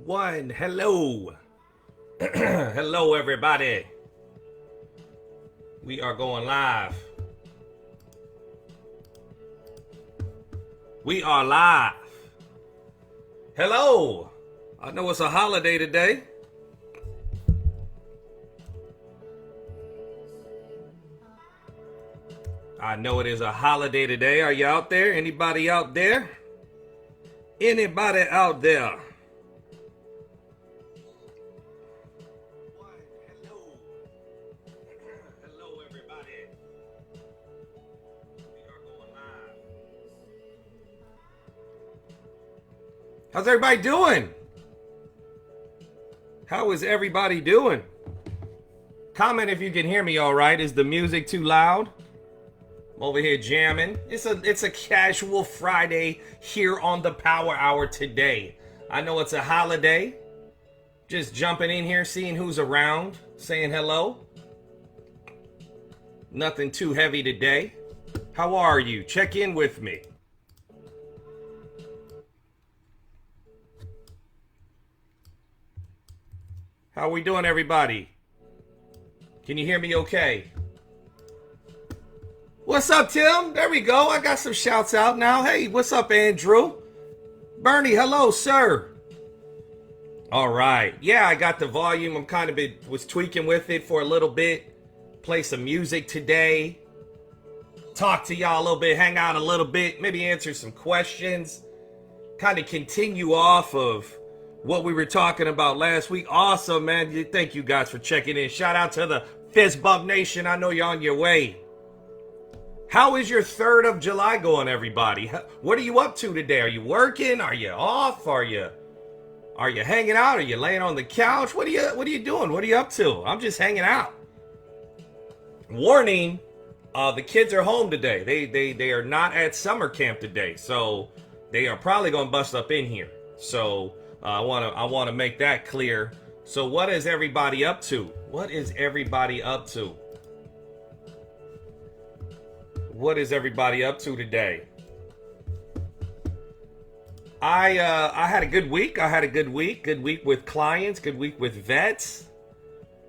one. Hello. Hello, everybody. We are going live. We are live. Hello. I know it's a holiday today. I know it is a holiday today. Are you out there? Anybody out there? Anybody out there? Hello, everybody. We are going live. How's everybody doing? How is everybody doing? Comment if you can hear me all right. Is the music too loud? I'm over here jamming. It's a casual Friday here on the Power Hour today. I know it's a holiday. Just jumping in here, seeing who's around, saying hello. Nothing too heavy today. How are you? Check in with me. How are we doing, everybody? Can you hear me okay? What's up, Tim? There we go. I got some shouts out now. Hey, what's up, Andrew? Bernie, hello, sir. All right. Yeah, I got the volume. I'm kind of was tweaking with it for a little bit. Play some music today. Talk to y'all a little bit. Hang out a little bit. Maybe answer some questions. Kind of continue off of what we were talking about last week. Awesome, man. Thank you guys for checking in. Shout out to the Fist Bump Nation. I know you're on your way. How is your 3rd of July going, everybody? What are you up to today? Are you working? Are you off? Are you hanging out? Are you laying on the couch? What are you doing? What are you up to? I'm just hanging out. Warning, the kids are home today. They are not at summer camp today, so they are probably going to bust up in here. So I want to make that clear. So what is everybody up to? What is everybody up to? What is everybody up to today? I had a good week. Good week with clients. Good week with vets.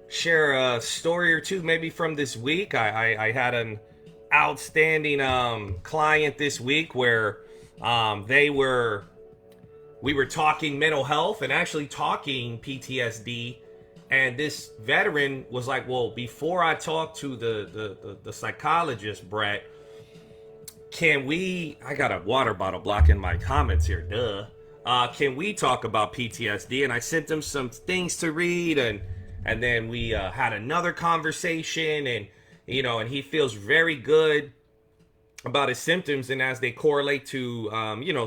Share a story or two maybe from this week. I had an outstanding client this week where we were talking mental health and actually talking PTSD. And this veteran was like, well, before I talk to the psychologist, Brett, I got a water bottle blocking my comments here, duh. Can we talk about PTSD? And I sent him some things to read, and then we had another conversation, and he feels very good about his symptoms and as they correlate to,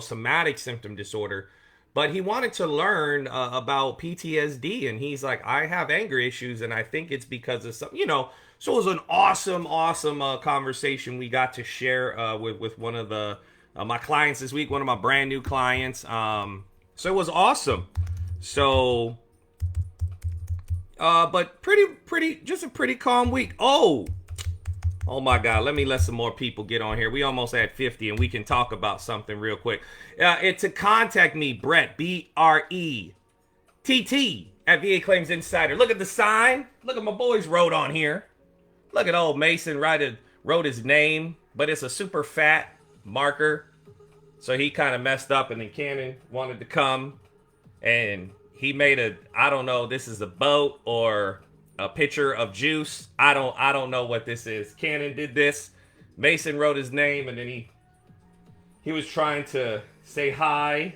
somatic symptom disorder. But he wanted to learn about PTSD, and he's like, I have anger issues, and I think it's because of some, So it was an awesome conversation we got to share with one of my clients this week, one of my brand new clients. So it was awesome. So, but just a pretty calm week. Oh my God, let some more people get on here. We almost at 50 and we can talk about something real quick. To contact me, Brett, BRETT at VA Claims Insider. Look at the sign. Look at my boys wrote on here. Look at old Mason wrote his name, but it's a super fat marker. So he kind of messed up, and then Cannon wanted to come and he made I don't know, this is a boat or a pitcher of juice. I don't know what this is. Cannon did this. Mason wrote his name, and then he was trying to say hi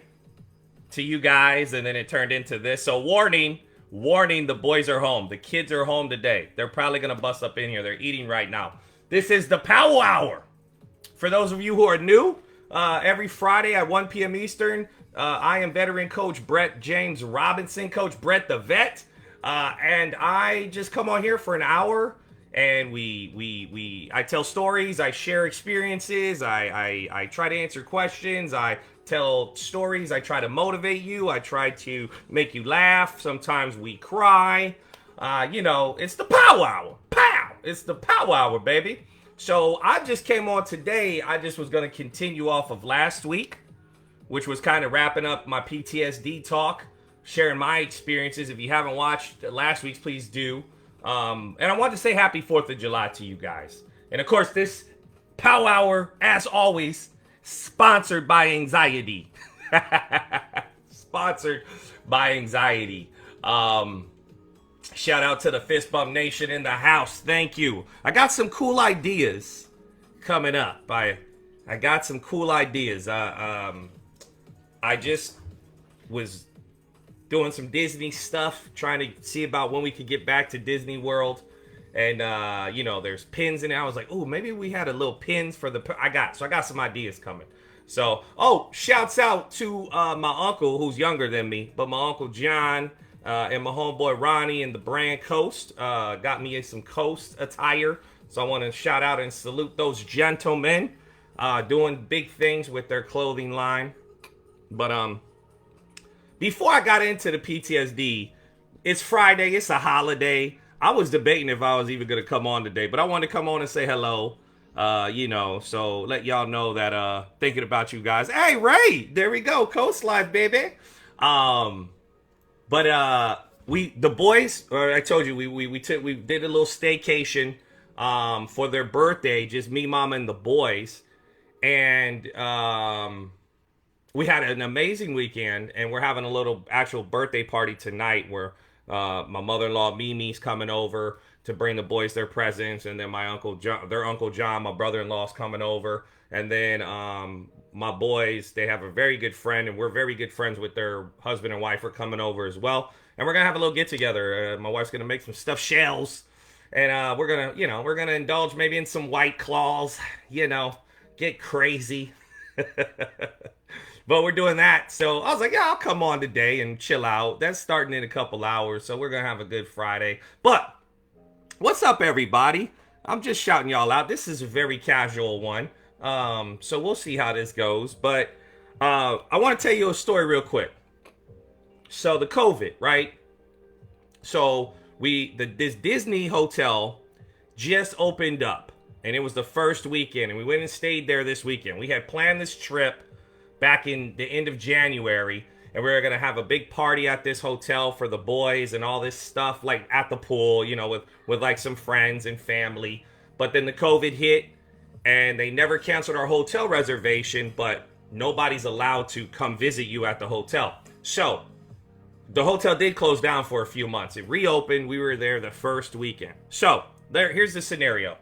to you guys, and then it turned into this. So warning, the boys are home. The kids are home today. They're probably going to bust up in here. They're eating right now. This is the Power Hour. For those of you who are new, every Friday at 1 p.m. Eastern, I am veteran coach Brett James Robinson, Coach Brett the Vet. And I just come on here for an hour, and I tell stories, I share experiences, I try to answer questions, I tell stories, I try to motivate you, I try to make you laugh, sometimes we cry. It's the Power Hour. Pow! It's the Power Hour, baby. So I just came on today. I just was going to continue off of last week, which was kind of wrapping up my PTSD talk. sharing my experiences. If you haven't watched last week's, please do. And I want to say happy 4th of July to you guys. And of course, this Pow Hour, as always, sponsored by anxiety. Sponsored by anxiety. Shout out to the Fist Bump Nation in the house. Thank you. I got some cool ideas coming up. I got some cool ideas. I just was doing some Disney stuff, trying to see about when we could get back to Disney World. And there's pins in there. I was like, oh, maybe we had a little pins for the. I got some ideas coming. So, shouts out to my uncle who's younger than me, but my uncle John and my homeboy Ronnie and the brand Coast got me some Coast attire. So I want to shout out and salute those gentlemen doing big things with their clothing line. But before I got into the PTSD, it's Friday, it's a holiday. I was debating if I was even going to come on today, but I wanted to come on and say hello. So let y'all know that thinking about you guys. Hey, Ray, there we go. Coast Life, baby. The boys, or I told you, we did a little staycation for their birthday, just me, mama, and the boys. And we had an amazing weekend, and we're having a little actual birthday party tonight where my mother-in-law Mimi's coming over to bring the boys their presents, and then my uncle John, their uncle John, my brother-in-law's coming over, and then my boys, they have a very good friend, and we're very good friends with their husband and wife are coming over as well, and we're gonna have a little get-together. My wife's gonna make some stuffed shells, and we're gonna indulge maybe in some White Claws, get crazy. But we're doing that. So I was like, yeah, I'll come on today and chill out. That's starting in a couple hours. So we're going to have a good Friday. But what's up, everybody? I'm just shouting y'all out. This is a very casual one. So we'll see how this goes. But I want to tell you a story real quick. So the COVID, right? So this Disney hotel just opened up. And it was the first weekend. And we went and stayed there this weekend. We had planned this trip back in the end of January, and we were gonna have a big party at this hotel for the boys and all this stuff, like at the pool, with like some friends and family. But then the COVID hit, and they never canceled our hotel reservation, but nobody's allowed to come visit you at the hotel. So the hotel did close down for a few months. It reopened. We were there the first weekend. So here's the scenario.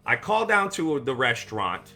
I called down to the restaurant.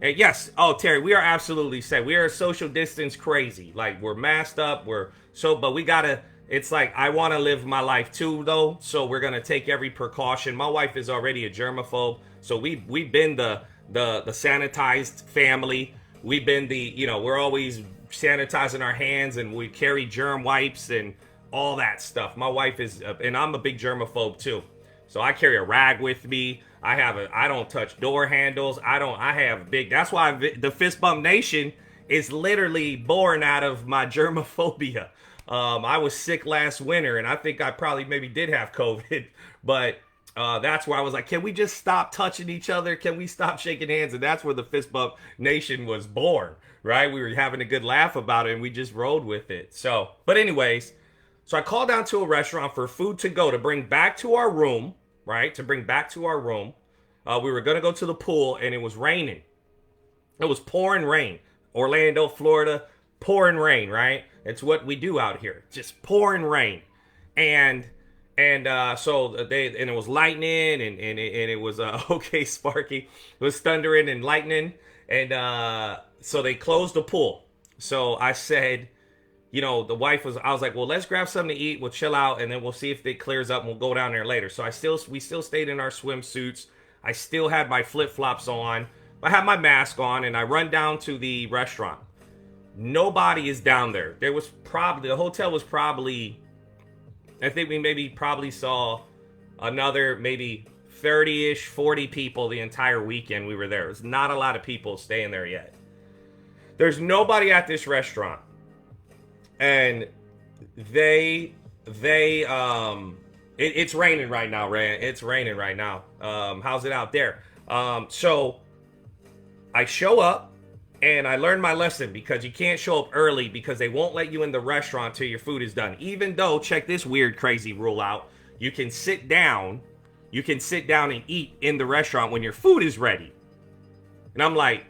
And yes, Terry, we are absolutely safe. We are social distance crazy. Like, we're masked up. But we gotta, it's like, I want to live my life too, though. So we're going to take every precaution. My wife is already a germaphobe. So we've been the sanitized family. We've been we're always sanitizing our hands, and we carry germ wipes and all that stuff. My wife is, and I'm a big germaphobe too. So I carry a rag with me. I don't touch door handles. That's why the Fist Bump Nation is literally born out of my germophobia. I was sick last winter, and I think I probably maybe did have COVID, but that's where I was like, can we just stop touching each other? Can we stop shaking hands? And that's where the Fist Bump Nation was born, right? We were having a good laugh about it, and we just rolled with it. So I called down to a restaurant for food to go to bring back to our room, right? To bring back to our room. We were going to go to the pool, and it was raining. It was pouring rain. Orlando, Florida, pouring rain, right? It's what we do out here. Just pouring rain. And it was lightning, and it was, okay, Sparky. It was thundering and lightning. And so they closed the pool. So I said, the wife I was like, well, let's grab something to eat. We'll chill out, and then we'll see if it clears up, and we'll go down there later. So we still stayed in our swimsuits. I still had my flip-flops on. I had my mask on, and I run down to the restaurant. Nobody is down there. The hotel was probably, I think we maybe probably saw another maybe 30-ish, 40 people the entire weekend we were there. There's not a lot of people staying there yet. There's nobody at this restaurant. And it's raining right now, Ray. It's raining right now. How's it out there? So I show up, And I learned my lesson because you can't show up early because they won't let you in the restaurant till your food is done. Even though, check this weird, crazy rule out. You can sit down. You can sit down and eat in the restaurant when your food is ready. And I'm like,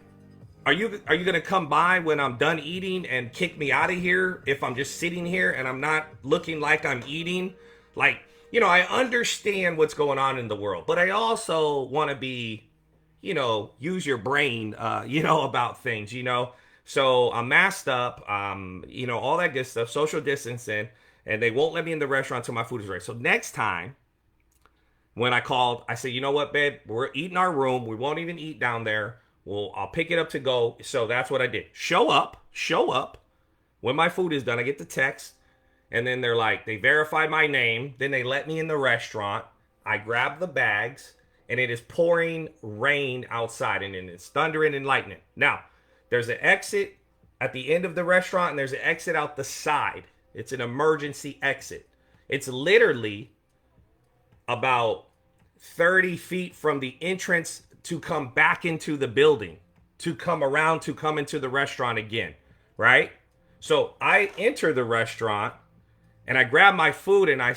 are you gonna come by when I'm done eating and kick me out of here if I'm just sitting here and I'm not looking like I'm eating? Like, I understand what's going on in the world, but I also want to be, use your brain, about things, So I'm masked up, all that good stuff, social distancing, and they won't let me in the restaurant until my food is ready. So next time when I called, I said, you know what, babe, we're eating our room. We won't even eat down there. Well, I'll pick it up to go. So that's what I did. Show up. When my food is done, I get the text. And then they're like, they verify my name. Then they let me in the restaurant. I grab the bags. And it is pouring rain outside. And then it's thundering and lightning. Now, there's an exit at the end of the restaurant. And there's an exit out the side. It's an emergency exit. It's literally about 30 feet from the entrance to come back into the building, to come around, to come into the restaurant again, right? So I enter the restaurant and I grab my food and I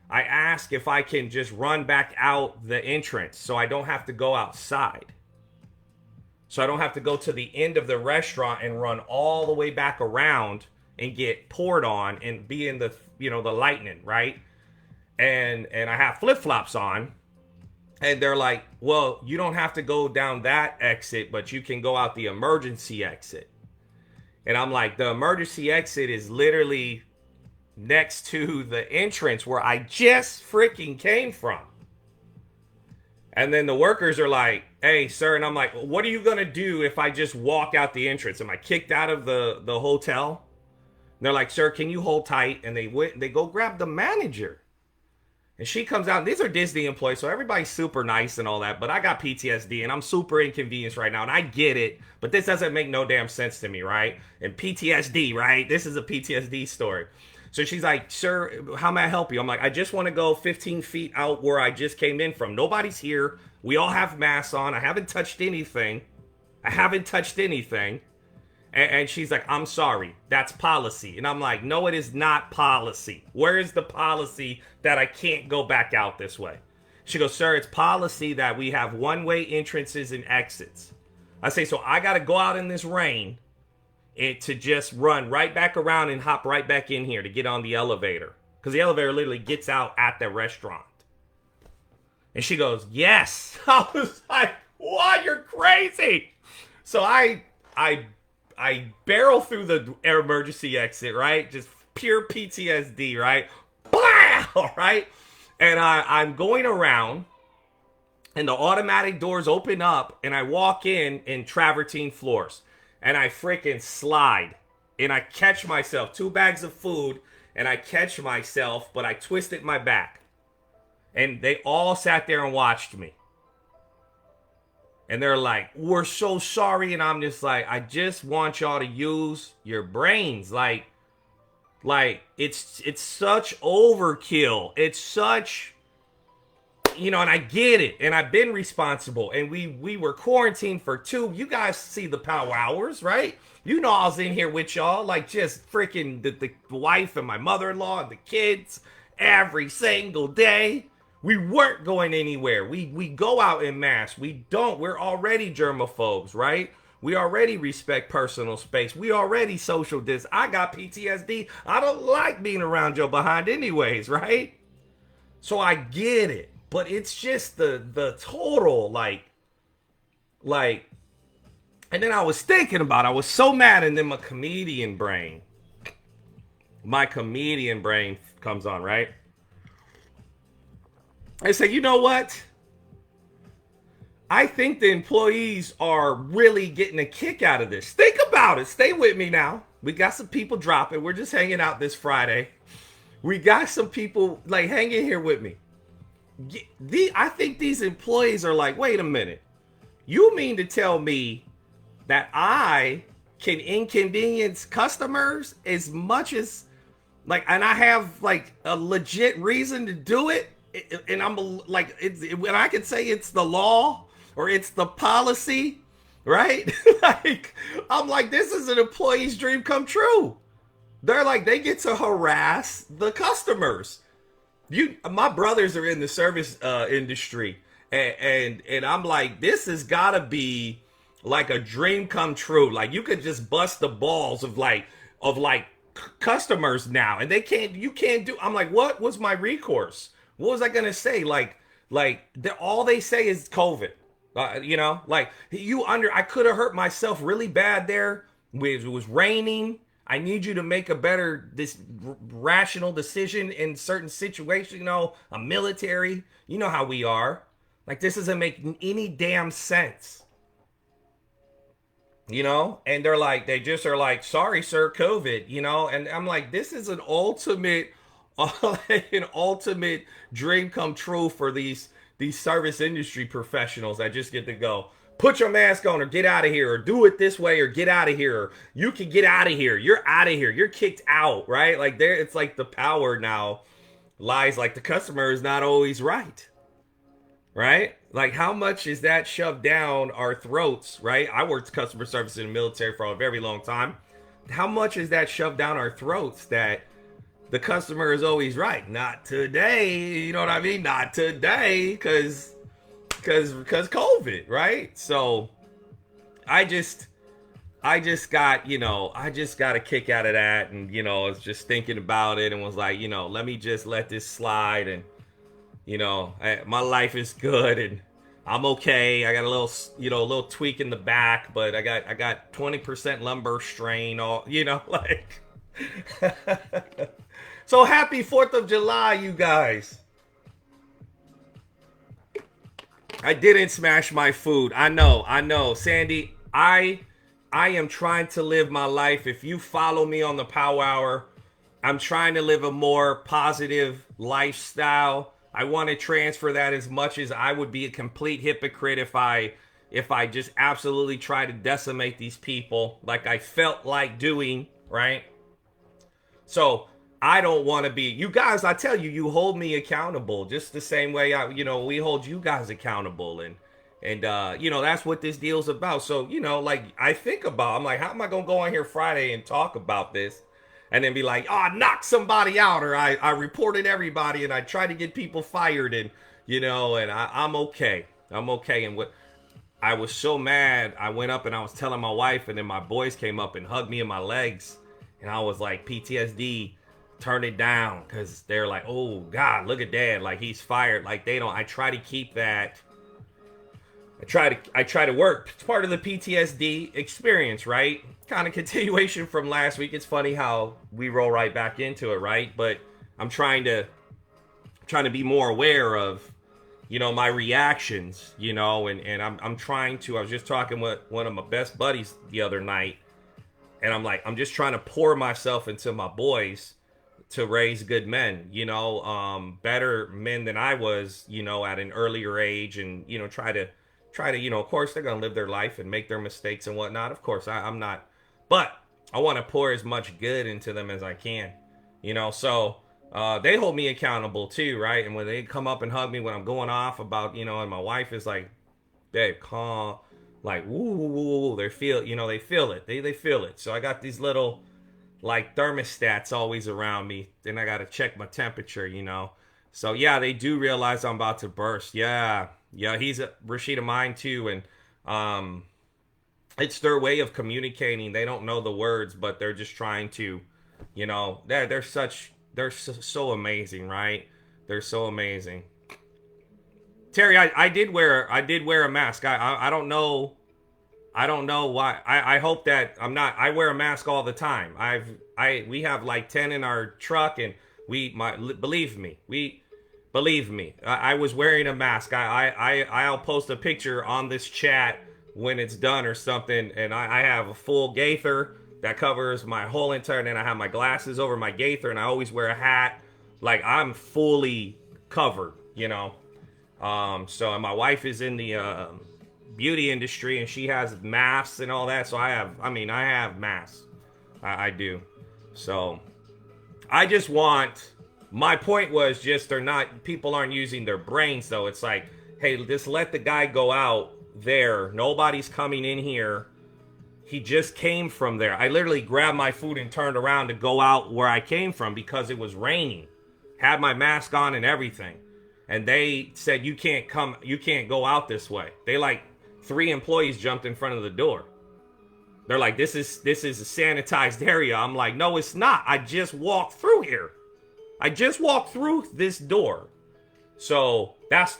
ask if I can just run back out the entrance so I don't have to go outside. So I don't have to go to the end of the restaurant and run all the way back around and get poured on and be in the, the lightning, right? And I have flip-flops on. And they're like, well, you don't have to go down that exit, but you can go out the emergency exit. And I'm like, the emergency exit is literally next to the entrance where I just freaking came from. And then the workers are like, hey, sir. And I'm like, what are you going to do if I just walk out the entrance? Am I kicked out of the hotel? And they're like, sir, can you hold tight? And they go grab the manager. And she comes out, and these are Disney employees, so everybody's super nice and all that, but I got PTSD, and I'm super inconvenienced right now, and I get it, but this doesn't make no damn sense to me, right? And PTSD, right? This is a PTSD story. So she's like, sir, how may I help you? I'm like, I just want to go 15 feet out where I just came in from. Nobody's here. We all have masks on. I haven't touched anything. And she's like, I'm sorry, that's policy. And I'm like, no, it is not policy. Where is the policy that I can't go back out this way? She goes, sir, it's policy that we have one-way entrances and exits. I say, so I got to go out in this rain to just run right back around and hop right back in here to get on the elevator. Because the elevator literally gets out at the restaurant. And she goes, yes. I was like, what? You're crazy. So I barrel through the emergency exit, right? Just pure PTSD, right? Blah! Right? And I'm going around, and the automatic doors open up, and I walk in travertine floors. And I freaking slide. And I catch myself. 2 bags of food, and I catch myself, but I twisted my back. And they all sat there and watched me. And they're like, we're so sorry. And I'm just like, I just want y'all to use your brains. Like it's such overkill. It's such, and I get it. And I've been responsible. And we were quarantined for 2. You guys see the power hours, right? I was in here with y'all, like just freaking the wife and my mother-in-law and the kids every single day. We weren't going anywhere. We go out in mass. We're already germaphobes, right? We already respect personal space. We already social distance. I got PTSD. I don't like being around your behind anyways, right? So I get it. But it's just the total, like, and then I was thinking about it. I was so mad, and then my comedian brain comes on, right? I say, you know what? I think the employees are really getting a kick out of this. Think about it. Stay with me now. We got some people dropping. We're just hanging out this Friday. We got some people like hanging here with me. I think these employees are like, wait a minute. You mean to tell me that I can inconvenience customers as much as and I have like a legit reason to do it? And I'm like, when I can say it's the law or it's the policy right? Like, I'm like, this is an employee's dream come true. They're like, they get to harass the customers. My brothers are in the service industry, and I'm like, this has got to be like a dream come true. Like, you could just bust the balls of customers now, and you can't do. I'm like, what was my recourse? What was I gonna say? All they say is COVID. I could have hurt myself really bad there. It was raining. I need you to make a better rational decision in certain situations. A military. You know how we are. Like, this isn't making any damn sense. And they just are like, sorry, sir, COVID. And I'm like, this is an ultimate, an ultimate dream come true for these service industry professionals that just get to go, put your mask on or get out of here, or do it this way or get out of here, or you can get out of here, you're out of here, you're kicked out, right? Like, it's like the power now lies, like the customer is not always right. Right? Like, how much is that shoved down our throats, right? I worked customer service in the military for a very long time. How much is that shoved down our throats that the customer is always right? Not today, you know what I mean? Not today, because COVID, right? So I just got a kick out of that, and I was just thinking about it and was like, let me just let this slide, and my life is good and I'm okay. I got a little tweak in the back, but I got 20% lumbar strain, like. So happy 4th of July, you guys. I didn't smash my food. I know. Sandy, I am trying to live my life. If you follow me on the Power Hour, I'm trying to live a more positive lifestyle. I want to transfer that as much as I would be a complete hypocrite if I just absolutely try to decimate these people like I felt like doing, right? So I don't want to be, you guys, I tell you, you hold me accountable just the same way we hold you guys accountable, and that's what this deal's about. So, I think about, I'm like, how am I going to go on here Friday and talk about this? And then be like, oh, I knocked somebody out, or I reported everybody, and I tried to get people fired, and and I'm okay. I'm okay. And I was so mad, I went up and I was telling my wife, and then my boys came up and hugged me in my legs, and I was like, PTSD, turn it down, because they're like, oh God, look at Dad, like he's fired. Like, they don't. I try to keep that. I try to work. It's part of the PTSD experience, right? Kind of continuation from last week. It's funny how we roll right back into it, right? But I'm trying to be more aware of, my reactions, and I'm trying to. I was just talking with one of my best buddies the other night, and I'm like, I'm just trying to pour myself into my boys to raise good men, better men than I was, at an earlier age, and try to, of course, they're going to live their life and make their mistakes and whatnot. Of course, I'm not, but I want to pour as much good into them as I can, so they hold me accountable too, right? And when they come up and hug me when I'm going off about, and my wife is like, babe, calm, like, woo, woo, woo, woo. They feel it. They feel it. So I got these little, like, thermostats always around me. Then I got to check my temperature, So, yeah, they do realize I'm about to burst. Yeah, he's a Rashid of mine too, and it's their way of communicating. They don't know the words, but they're just trying to, they're so amazing, right? They're so amazing. Terry, I did wear a mask. I don't know why. I hope that I'm not. I wear a mask all the time. We have like 10 in our truck, and believe me, I was wearing a mask. I'll post a picture on this chat when it's done or something, and I have a full gaither that covers my whole entire, and then I have my glasses over my gaither, and I always wear a hat. Like, I'm fully covered, so, and my wife is in the beauty industry, and she has masks and all that. So I have masks. I do. So I just want, my point was just, people aren't using their brains though. It's like, hey, just let the guy go out there. Nobody's coming in here. He just came from there. I literally grabbed my food and turned around to go out where I came from because it was raining. Had my mask on and everything. And they said, you can't go out this way. They like 3 employees jumped in front of the door. They're like, this is a sanitized area. I'm like, no, it's not. I just walked through here. I just walked through this door. So that's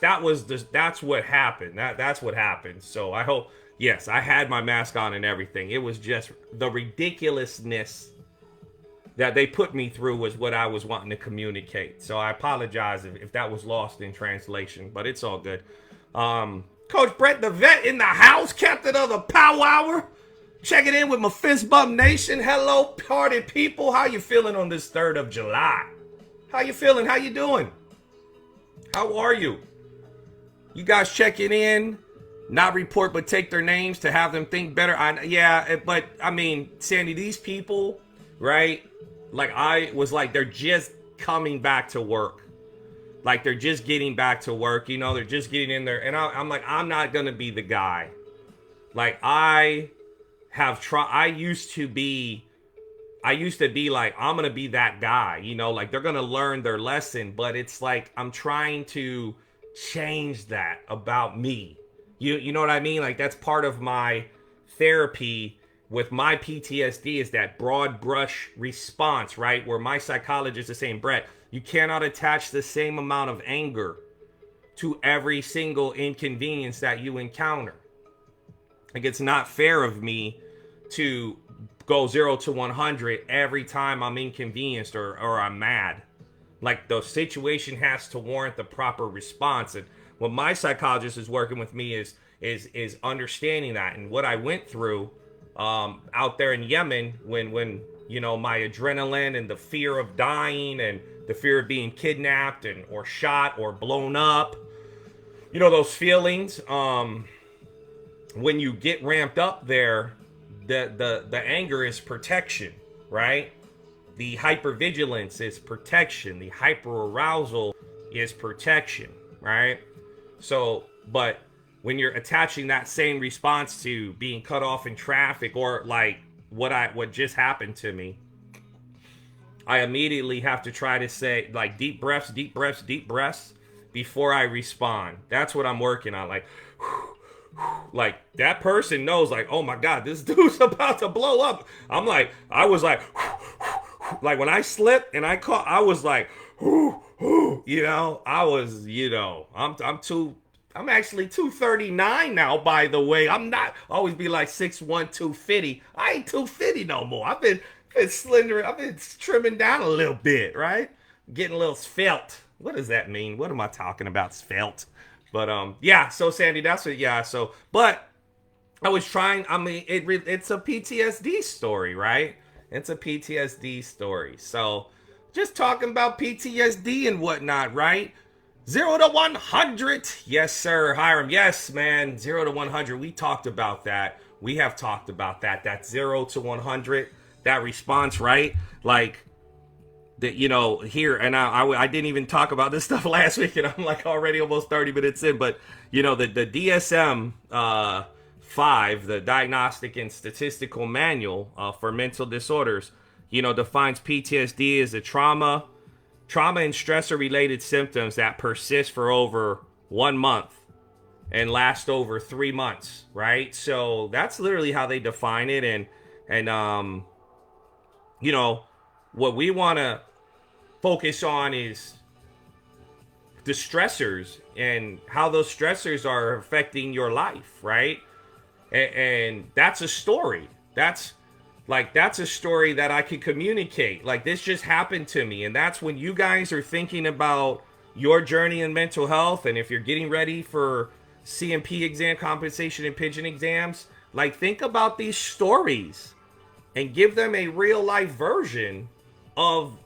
what happened. That's what happened. So I hope, yes, I had my mask on and everything. It was just the ridiculousness that they put me through was what I was wanting to communicate. So I apologize if that was lost in translation, but it's all good. Coach Brett the Vet in the house, captain of the Pow Hour. Checking in with my Fist Bump Nation. Hello, party people. How you feeling on this 3rd of July? How you feeling? How you doing? How are you? You guys checking in? Not report, but take their names to have them think better. But I mean, Sandy, these people, right? Like I was like, they're just coming back to work. Like they're just getting back to work. You know, they're just getting in there. And I'm like, I'm not going to be the guy. Like I used to be like, I'm going to be that guy, you know, like they're going to learn their lesson, but it's like, I'm trying to change that about me. You know what I mean? Like that's part of my therapy with my PTSD is that broad brush response, right? Where my psychologist is saying, Brett, you cannot attach the same amount of anger to every single inconvenience that you encounter. Like it's not fair of me to go 0 to 100 every time I'm inconvenienced or I'm mad. Like the situation has to warrant the proper response. And what my psychologist is working with me is understanding that. And what I went through out there in Yemen when you know my adrenaline and the fear of dying and the fear of being kidnapped and or shot or blown up, you know, those feelings, when you get ramped up there, the anger is protection, right? The hypervigilance is protection. The hyperarousal is protection, right? So, but when you're attaching that same response to being cut off in traffic or like what just happened to me, I immediately have to try to say like deep breaths before I respond. That's what I'm working on. Like that person knows like, oh my God, this dude's about to blow up. I was like when I slipped and I caught, I was like, you know, I'm actually 239 now, by the way. I'm not always be like 6'1", 250. I ain't 250 no more. I've been slender. I've been trimming down a little bit, right? Getting a little svelte. What does that mean? What am I talking about? Svelte. But yeah, so Sandy, that's what, yeah, so, but I was trying, I mean, it's a PTSD story, right? It's a PTSD story. So just talking about PTSD and whatnot, right? 0 to 100. Yes, sir. Hiram. Yes, man. 0 to 100. We talked about that. We have talked about that. That 0 to 100, that response, right? Like, that, you know, here, and I didn't even talk about this stuff last week, and I'm like already almost 30 minutes in, but, you know, the DSM-5, the Diagnostic and Statistical Manual for Mental Disorders, you know, defines PTSD as a trauma and stressor-related symptoms that persist for over 1 month and last over 3 months, right? So that's literally how they define it, and you know, what we want to focus on is the stressors and how those stressors are affecting your life, right? And that's a story. That's a story that I can communicate. Like, this just happened to me. And that's when you guys are thinking about your journey in mental health, and if you're getting ready for CMP exam, compensation and pension exams, like, think about these stories and give them a real life version of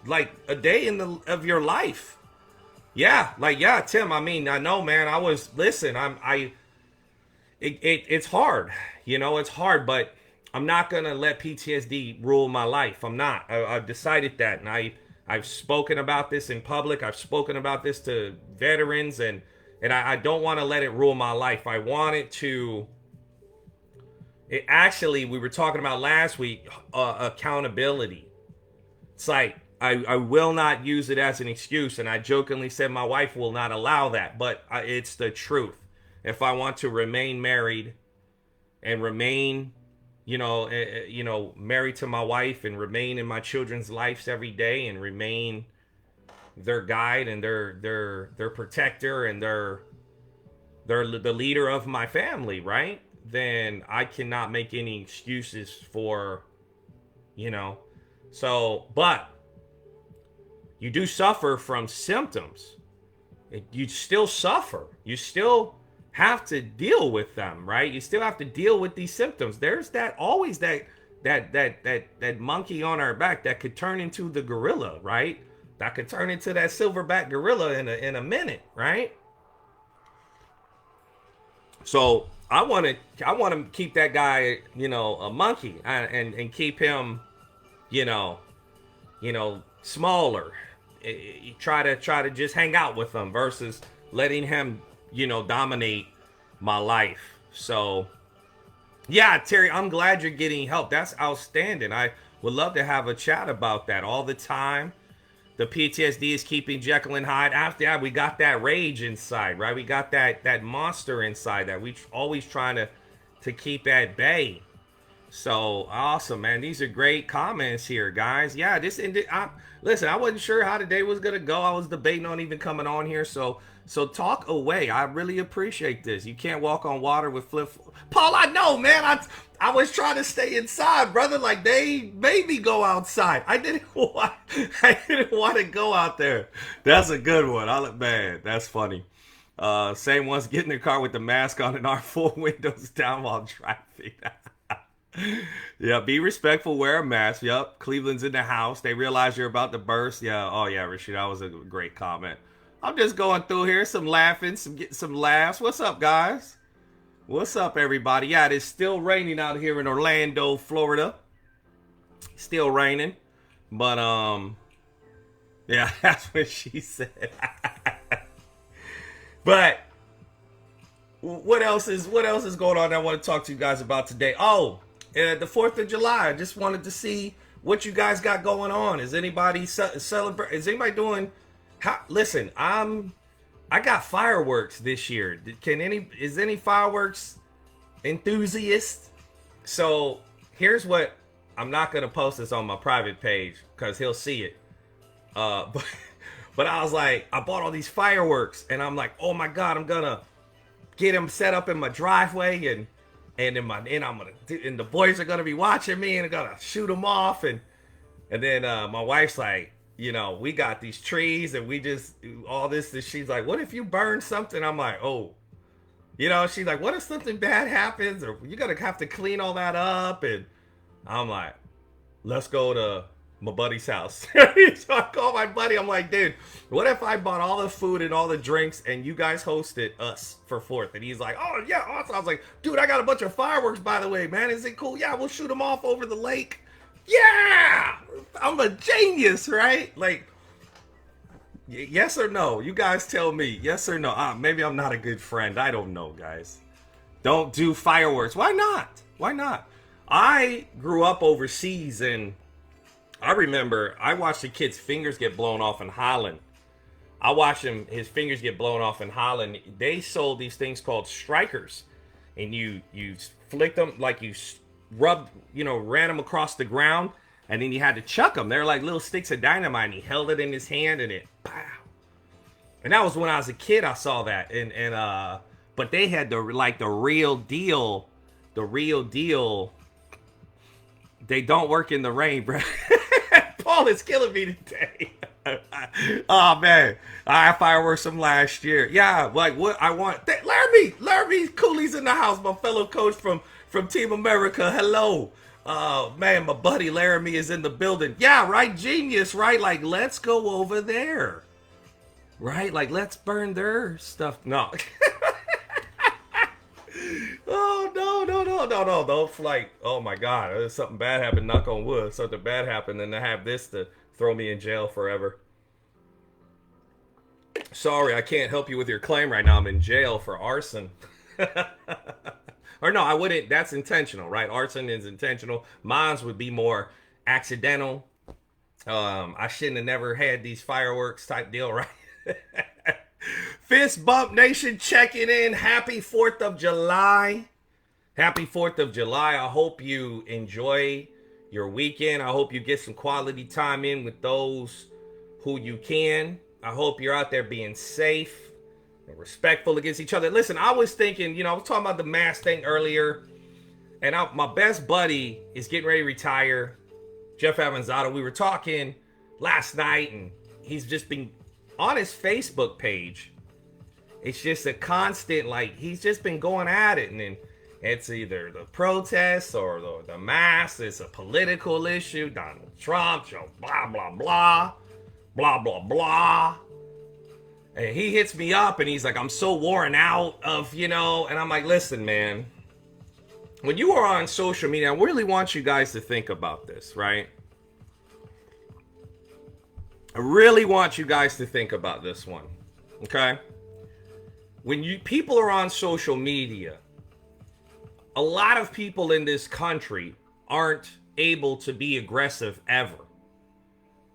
like a day of your life. Yeah, like, yeah, Tim, I mean, I know, man, it's hard, you know, it's hard, but I'm not going to let PTSD rule my life. I'm not. I've decided that, and I've spoken about this in public. I've spoken about this to veterans and And I don't want to let it rule my life. I want it to. It actually, we were talking about last week, accountability. It's like, I will not use it as an excuse. And I jokingly said my wife will not allow that. But it's the truth. If I want to remain married and remain, married to my wife and remain in my children's lives every day and remain their guide and their protector and they're the leader of my family, right? Then I cannot make any excuses for, So, but you do suffer from symptoms. You still suffer. You still have to deal with them, right? You still have to deal with these symptoms. There's always that monkey on our back that could turn into the gorilla, right? That could turn into that silverback gorilla in a minute, right? So I want to keep that guy, a monkey, and keep him, smaller. Try to just hang out with him versus letting him, dominate my life. So, yeah, Terry, I'm glad you're getting help. That's outstanding. I would love to have a chat about that all the time. The PTSD is keeping Jekyll and Hyde. After that, we got that rage inside, right? We got that monster inside that we always trying to keep at bay. So awesome, man. These are great comments here, guys. Yeah, listen, I wasn't sure how the day was gonna go. I was debating on even coming on here. So talk away. I really appreciate this. You can't walk on water with flip. Paul, I know, man. I was trying to stay inside, brother. Like they made me go outside. I didn't want to go out there. That's a good one. Man, that's funny. Same ones get in the car with the mask on and our full windows down while driving. Yeah, be respectful, wear a mask. Yep, Cleveland's in the house. They realize you're about to burst. Yeah, oh yeah, Rashid, that was a great comment. I'm just going through here, getting some laughs. What's up, guys? What's up, everybody? Yeah, it is still raining out here in Orlando, Florida. Still raining, but yeah, that's what she said. But what else is going on that I want to talk to you guys about today? Oh, the 4th of July. I just wanted to see what you guys got going on. Is anybody celebrate? Is anybody doing? Listen, I got fireworks this year. Is any fireworks enthusiast? So here's what, I'm not gonna post this on my private page because he'll see it. But I was like, I bought all these fireworks and I'm like, oh my god, I'm gonna get them set up in my driveway and the boys are gonna be watching me and I'm gonna shoot them off and then my wife's like, we got these trees and we just all this. And she's like, what if you burn something? I'm like, oh, she's like, what if something bad happens or you're gonna have to clean all that up? And I'm like, let's go to my buddy's house. So I call my buddy. I'm like, dude, what if I bought all the food and all the drinks and you guys hosted us for 4th? And he's like, oh yeah, awesome. I was like, dude, I got a bunch of fireworks, by the way, man. Is it cool? Yeah, we'll shoot them off over the lake. Yeah, I'm a genius, right? Like, yes or no? You guys tell me, yes or no? Maybe I'm not a good friend. I don't know, guys. Don't do fireworks. Why not? Why not? I grew up overseas and I remember I watched the kid's fingers get blown off in Holland. I watched his fingers get blown off in Holland. They sold these things called strikers. And you flicked them like you rubbed, ran them across the ground, and then you had to chuck them. They're like little sticks of dynamite, and he held it in his hand, and it, pow. And that was when I was a kid. I saw that, but they had the real deal. They don't work in the rain, bro. Paul is killing me today. Oh man, I fireworks from last year. Yeah, like what I want. Laramie Cooley's in the house. My fellow coach from Team America. Hello. Man, my buddy Laramie is in the building. Yeah, right, genius, right? Like, let's go over there. Right? Like, let's burn their stuff. No. Oh, no. Don't like, oh my God, something bad happened, knock on wood. Something bad happened, and I have this to throw me in jail forever. Sorry, I can't help you with your claim right now. I'm in jail for arson. Or no, I wouldn't. That's intentional, right? Arson is intentional. Mine would be more accidental. I shouldn't have never had these fireworks type deal, right? Fist Bump Nation checking in. Happy 4th of July. Happy 4th of July. I hope you enjoy your weekend. I hope you get some quality time in with those who you can. I hope you're out there being safe and respectful against each other. Listen, I was thinking, I was talking about the mask thing earlier, and my best buddy is getting ready to retire, Jeff Avanzado. We were talking last night, and he's just been on his Facebook page. It's just a constant, he's just been going at it, and then it's either the protests or the mass. It's a political issue. Donald Trump, blah, blah, blah, blah, blah, blah. And he hits me up and he's like, I'm so worn out of, and I'm like, listen, man, when you are on social media, I really want you guys to think about this, right? I really want you guys to think about this one, okay? When people are on social media, a lot of people in this country aren't able to be aggressive ever.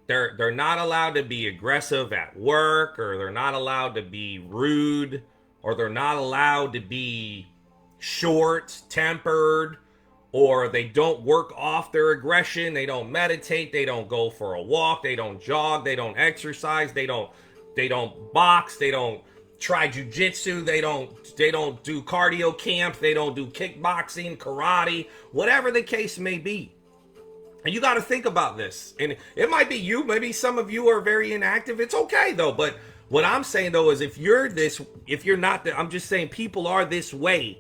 They're not allowed to be aggressive at work, or they're not allowed to be rude, or they're not allowed to be short-tempered, or they don't work off their aggression. They don't meditate. They don't go for a walk. They don't jog. They don't exercise. They don't box. They don't try jujitsu. They don't do cardio camp. They don't do kickboxing, karate, whatever the case may be. And you got to think about this. And it might be you. Maybe some of you are very inactive. It's okay, though. But what I'm saying, though, is if you're not, I'm just saying people are this way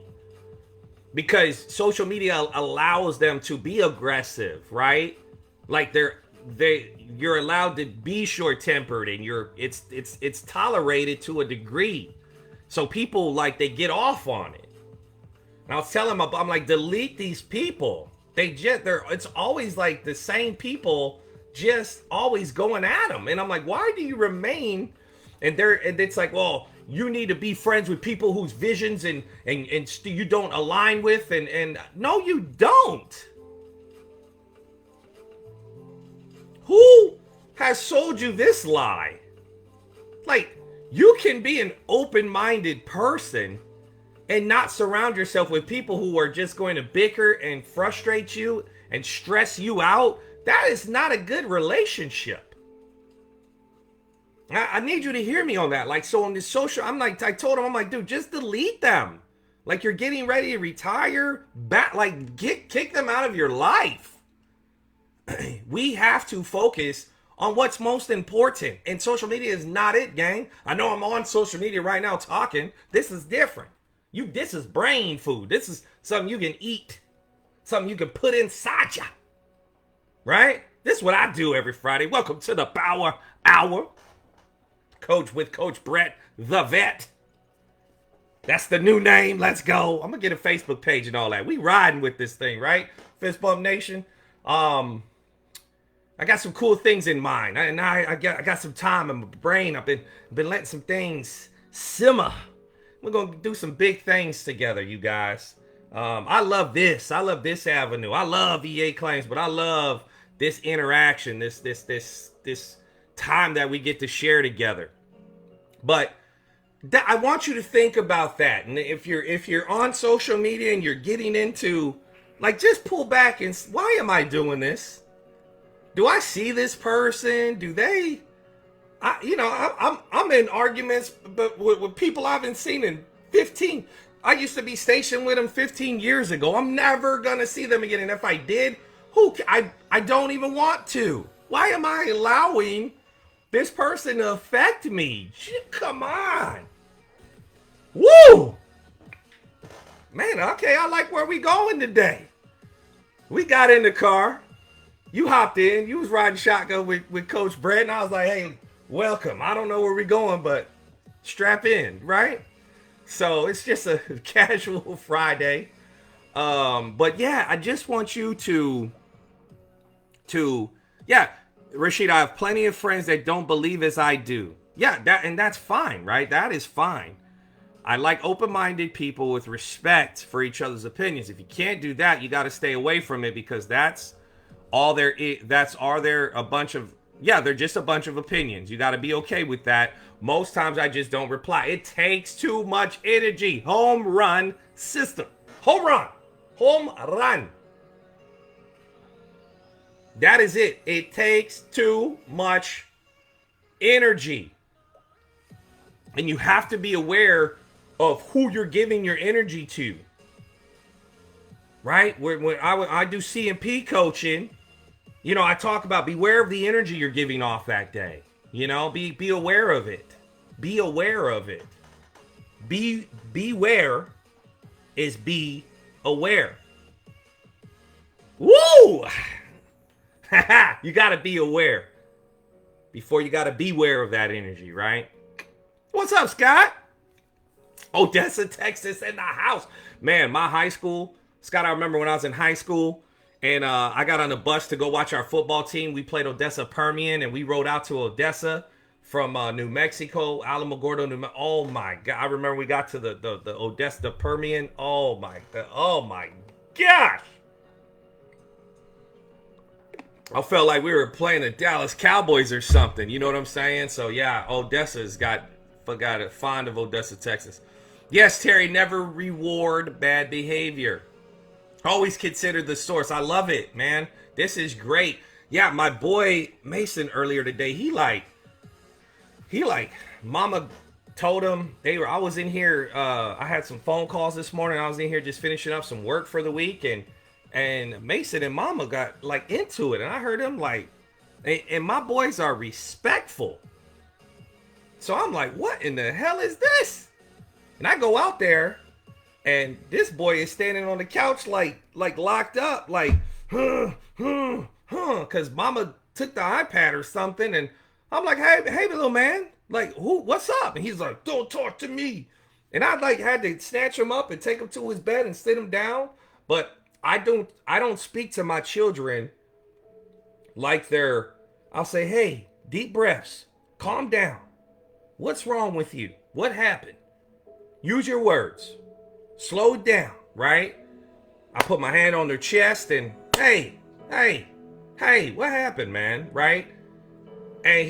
because social media allows them to be aggressive, right? Like you're allowed to be short-tempered, and it's tolerated to a degree. So people, they get off on it. And I was telling them, I'm like, delete these people. It's always the same people just always going at them. And I'm like, why do you remain? And it's like, well, you need to be friends with people whose visions and you don't align with. And no, you don't. Who has sold you this lie? You can be an open-minded person and not surround yourself with people who are just going to bicker and frustrate you and stress you out. That is not a good relationship. I need you to hear me on that. So on this social, I told him, dude, just delete them. You're getting ready to retire, kick them out of your life. We have to focus on what's most important. And social media is not it, gang. I know I'm on social media right now talking. This is different. This is brain food. This is something you can eat. Something you can put inside you. Right? This is what I do every Friday. Welcome to the Power Hour. Coach Brett, the vet. That's the new name. Let's go. I'm going to get a Facebook page and all that. We riding with this thing, right? Fist Bump Nation. I got some cool things in mind. I got some time in my brain. I've been letting some things simmer. We're going to do some big things together, you guys. I love this. I love this avenue. I love VA claims, but I love this interaction, this time that we get to share together. But I want you to think about that. And if you're on social media and you're getting into, just pull back and, why am I doing this? Do I see this person? Do they... I'm in arguments, but with people I haven't seen in 15. I used to be stationed with them 15 years ago. I'm never gonna see them again, and if I did, I don't even want to. Why am I allowing this person to affect me? Come on, woo, man. Okay, I like where we going today. We got in the car. You hopped in. You was riding shotgun with Coach Brett, and I was like, hey, welcome. I don't know where we're going, but strap in, right? So it's just a casual Friday. But yeah, I just want you to Rashid, I have plenty of friends that don't believe as I do. Yeah, that's fine, right? That is fine. I like open-minded people with respect for each other's opinions. If you can't do that, you got to stay away from it, because that's all there is. They're a bunch of, yeah, they're just a bunch of opinions. You got to be okay with that. Most times I just don't reply. It takes too much energy. Home run system. Home run. Home run. That is it. It takes too much energy. And you have to be aware of who you're giving your energy to. Right? When I do CMP coaching, you know, I talk about beware of the energy you're giving off that day. You know, be aware of it. Be aware of it. Beware is be aware. Woo! You got to be aware before you got to beware of that energy, right? What's up, Scott? Odessa, Texas in the house. Man, my high school, Scott, I remember when I was in high school and I got on a bus to go watch our football team. We played Odessa Permian and we rode out to Odessa from New Mexico, Alamogordo, New Mexico. Oh my God. I remember we got to the Odessa Permian. Oh my God. Oh my gosh. I felt like we were playing the Dallas Cowboys or something. You know what I'm saying? So yeah, Odessa's got fond of Odessa, Texas. Yes, Terry, never reward bad behavior. Always consider the source. I love it, man. This is great. Yeah, my boy Mason earlier today, he like, mama told him I was in here, I had some phone calls this morning. I was in here just finishing up some work for the week, and Mason and mama got like into it. And I heard him like, and my boys are respectful. So I'm like, what in the hell is this? And I go out there and this boy is standing on the couch like locked up, like, because mama took the iPad or something. And I'm like, hey, little man, like, what's up? And he's like, don't talk to me. And I like had to snatch him up and take him to his bed and sit him down. But I don't speak to my children like I'll say, hey, deep breaths, calm down. What's wrong with you? What happened? Use your words. Slow it down, right? I put my hand on their chest and, hey, what happened, man? Right? And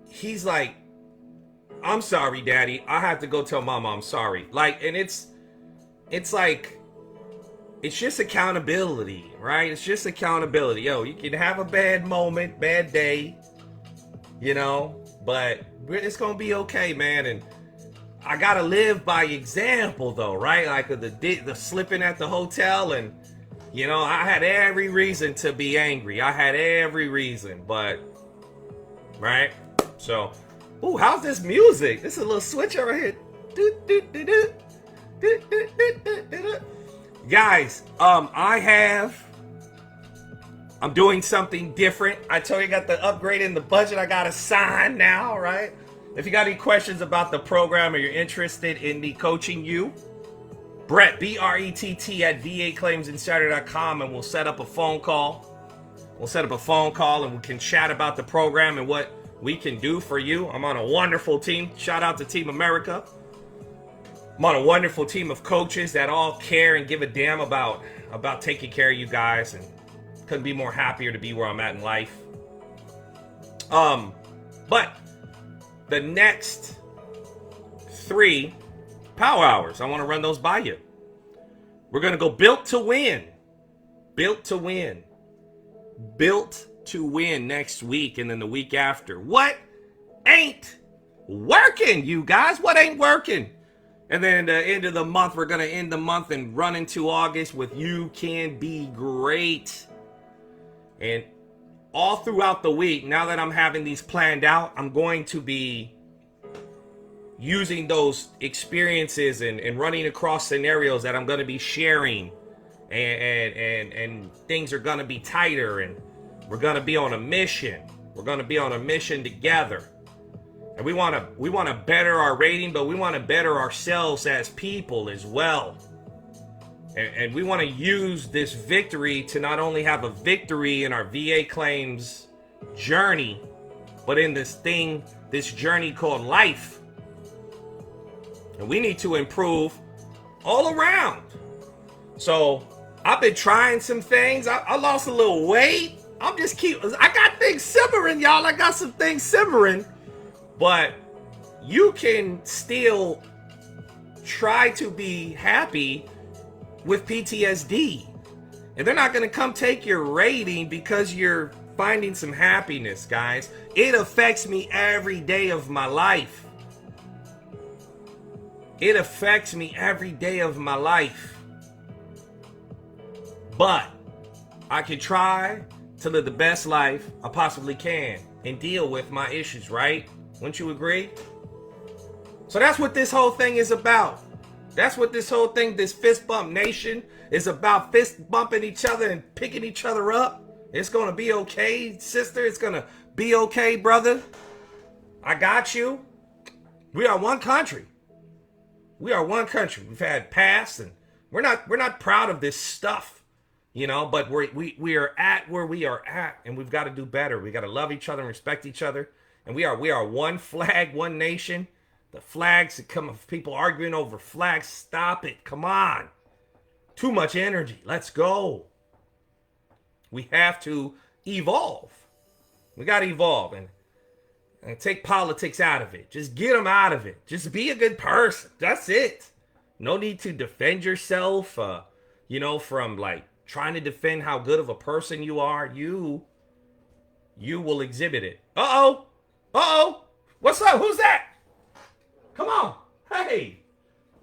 he's like, I'm sorry, Daddy. I have to go tell Mama I'm sorry. Like, and it's like, it's just accountability, right? It's just accountability. Yo, you can have a bad moment, bad day, you know, but it's gonna be okay, man. And I gotta live by example, though, right? Like the slipping at the hotel, and you know, I had every reason to be angry. I had every reason, but right. So, ooh, how's this music? This is a little switch over here. Guys, I'm doing something different. I told you I got the upgrade in the budget. I got a sign now, right? If you got any questions about the program or you're interested in me coaching you, Brett, B-R-E-T-T at VAClaimsinsider.com, and we'll set up a phone call. We'll set up a phone call and we can chat about the program and what we can do for you. I'm on a wonderful team. Shout out to Team America. I'm on a wonderful team of coaches that all care and give a damn about taking care of you guys, and couldn't be more happier to be where I'm at in life. But the next 3 power hours, I want to run those by you. We're going to go built to win. Built to win. Built to win next week, and then the week after. What ain't working, you guys? What ain't working? And then at the end of the month, we're going to end the month and run into August with You Can Be Great. And all throughout the week, now that I'm having these planned out, I'm going to be using those experiences and running across scenarios that I'm going to be sharing. And things are going to be tighter, and we're going to be on a mission. We're going to be on a mission together. And we want to better our rating, but we want to better ourselves as people as well. And we want to use this victory to not only have a victory in our VA claims journey, but in this journey called life. And we need to improve all around. So I've been trying some things. I lost a little weight. I got things simmering, y'all. I got some things simmering. But you can still try to be happy with PTSD. And they're not going to come take your rating because you're finding some happiness, guys. It affects me every day of my life. It affects me every day of my life. But I can try to live the best life I possibly can and deal with my issues, right? Wouldn't you agree? So that's what this whole thing is about. That's what this whole thing, this Fist Bump Nation, is about. Fist bumping each other and picking each other up. It's going to be okay, sister. It's going to be okay, brother. I got you. We are one country. We are one country. We've had past, and we're not proud of this stuff, you know, but we are at where we are at, and we've got to do better. We got to love each other and respect each other. And we are one flag, one nation. The flags that come of people arguing over flags. Stop it. Come on. Too much energy. Let's go. We have to evolve. We got to evolve and take politics out of it. Just get them out of it. Just be a good person. That's it. No need to defend yourself, from like trying to defend how good of a person you are. You will exhibit it. Uh-oh. What's up? Who's that? Come on. Hey.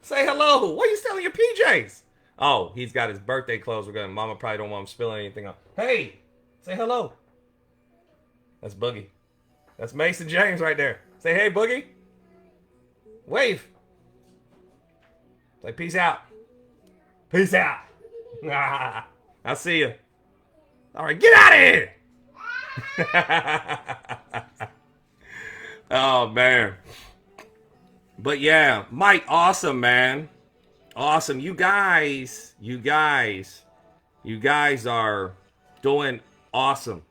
Say hello. Why are you still in your PJs? Oh, he's got his birthday clothes. Mama probably don't want him spilling anything up. Hey. Say hello. That's Boogie. That's Mason James right there. Say hey, Boogie. Wave. Say peace out. Peace out. I'll see you. All right, get out of here. Oh, man. But yeah, Mike, awesome, man. Awesome. You guys are doing awesome.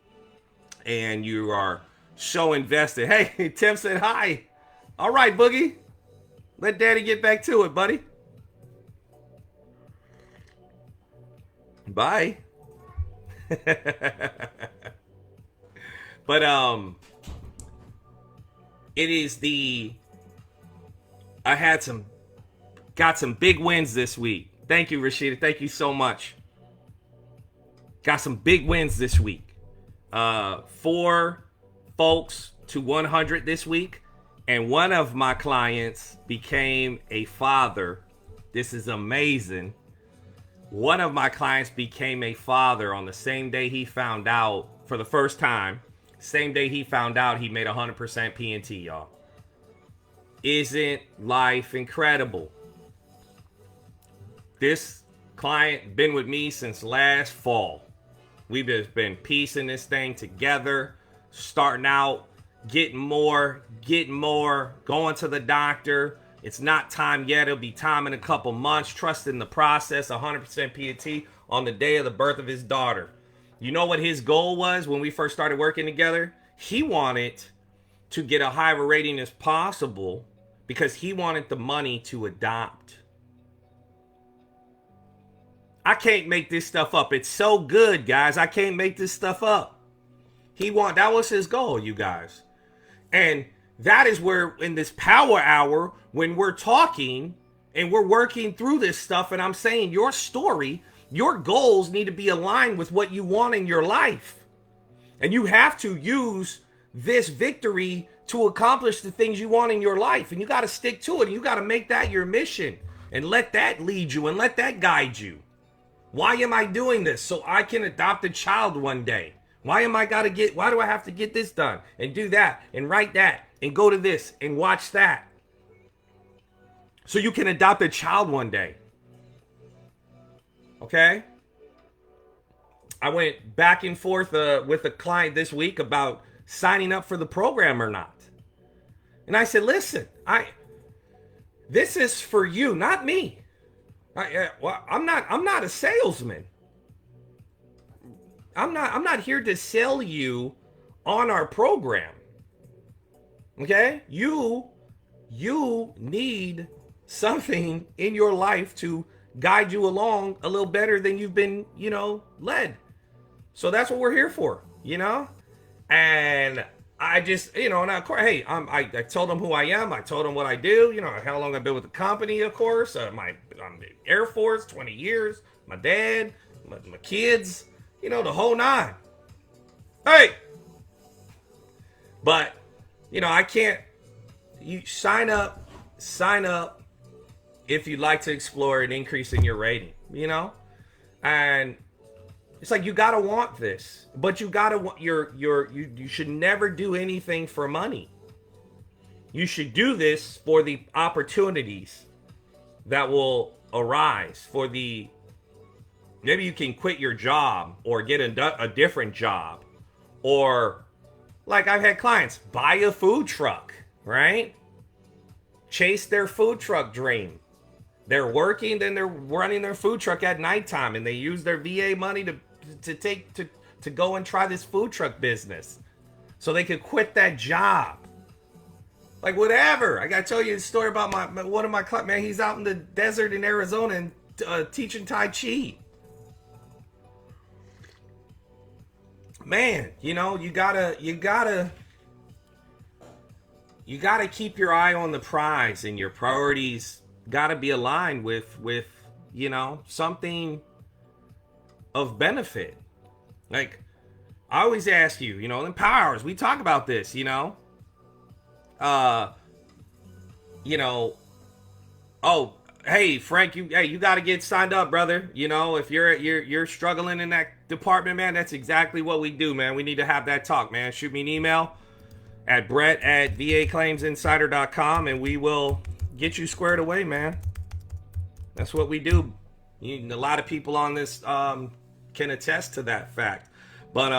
And you are so invested. Hey, Tim said hi. All right, Boogie. Let Daddy get back to it, buddy. Bye. But it is got some big wins this week. Thank you, Rashida. Thank you so much. Got some big wins this week. 4 folks to 100 this week. And one of my clients became a father. This is amazing. One of my clients became a father on the same day he found out for the first time. Same day he found out he made 100% PNT, y'all. Isn't life incredible? This client been with me since last fall. We've just been piecing this thing together, starting out, getting more, going to the doctor. It's not time yet. It'll be time in a couple months. Trusting the process, 100% PNT on the day of the birth of his daughter. You know what his goal was when we first started working together? He wanted to get a higher rating as possible because he wanted the money to adopt. I can't make this stuff up. It's so good, guys. I can't make this stuff up. That was his goal, you guys. And that is where in this power hour, when we're talking and we're working through this stuff, and I'm saying your story, your goals need to be aligned with what you want in your life. And you have to use this victory to accomplish the things you want in your life. And you got to stick to it. And you got to make that your mission and let that lead you and let that guide you. Why am I doing this? So I can adopt a child one day. Why do I have to get this done and do that and write that and go to this and watch that? So you can adopt a child one day. Okay? I went back and forth with a client this week about signing up for the program or not. And I said, listen, this is for you, not me. I'm not a salesman. I'm not here to sell you on our program. Okay? You need something in your life to guide you along a little better than you've been, led. So that's what we're here for, And I just, and of course, hey, I told them who I am. I told them what I do. How long I've been with the company, of course. I'm the Air Force, 20 years. My dad, my kids, the whole nine. Hey, but I can't. You sign up if you'd like to explore an increase in your rating. And it's like you gotta want this, but you gotta want you should never do anything for money. You should do this for the opportunities that will arise. Maybe you can quit your job or get a different job, or like I've had clients buy a food truck, right? Chase their food truck dream. They're working, then they're running their food truck at nighttime, and they use their VA money to go and try this food truck business, so they could quit that job. Like whatever. I gotta tell you a story about one of my clients. Man, he's out in the desert in Arizona and teaching Tai Chi. Man, you gotta keep your eye on the prize, and your priorities gotta be aligned with something of benefit. Like I always ask you, in Power Hours, we talk about this, oh, hey Frank, you got to get signed up, brother. If you're struggling in that department, man, that's exactly what we do, man. We need to have that talk, man. Shoot me an email at brett@vaclaimsinsider.com, and we will get you squared away, man. That's what we do. A lot of people on this can attest to that fact. But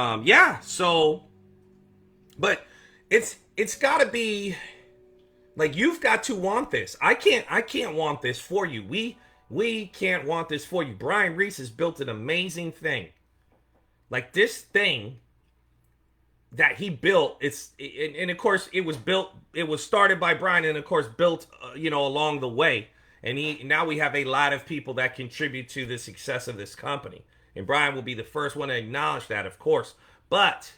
but it's got to be like, you've got to want this. I can't want this for you. We can't want this for you. Brian Reese has built an amazing thing. Like this thing that he built, and of course it was started by Brian, and of course built along the way. And now we have a lot of people that contribute to the success of this company. And Brian will be the first one to acknowledge that, of course. But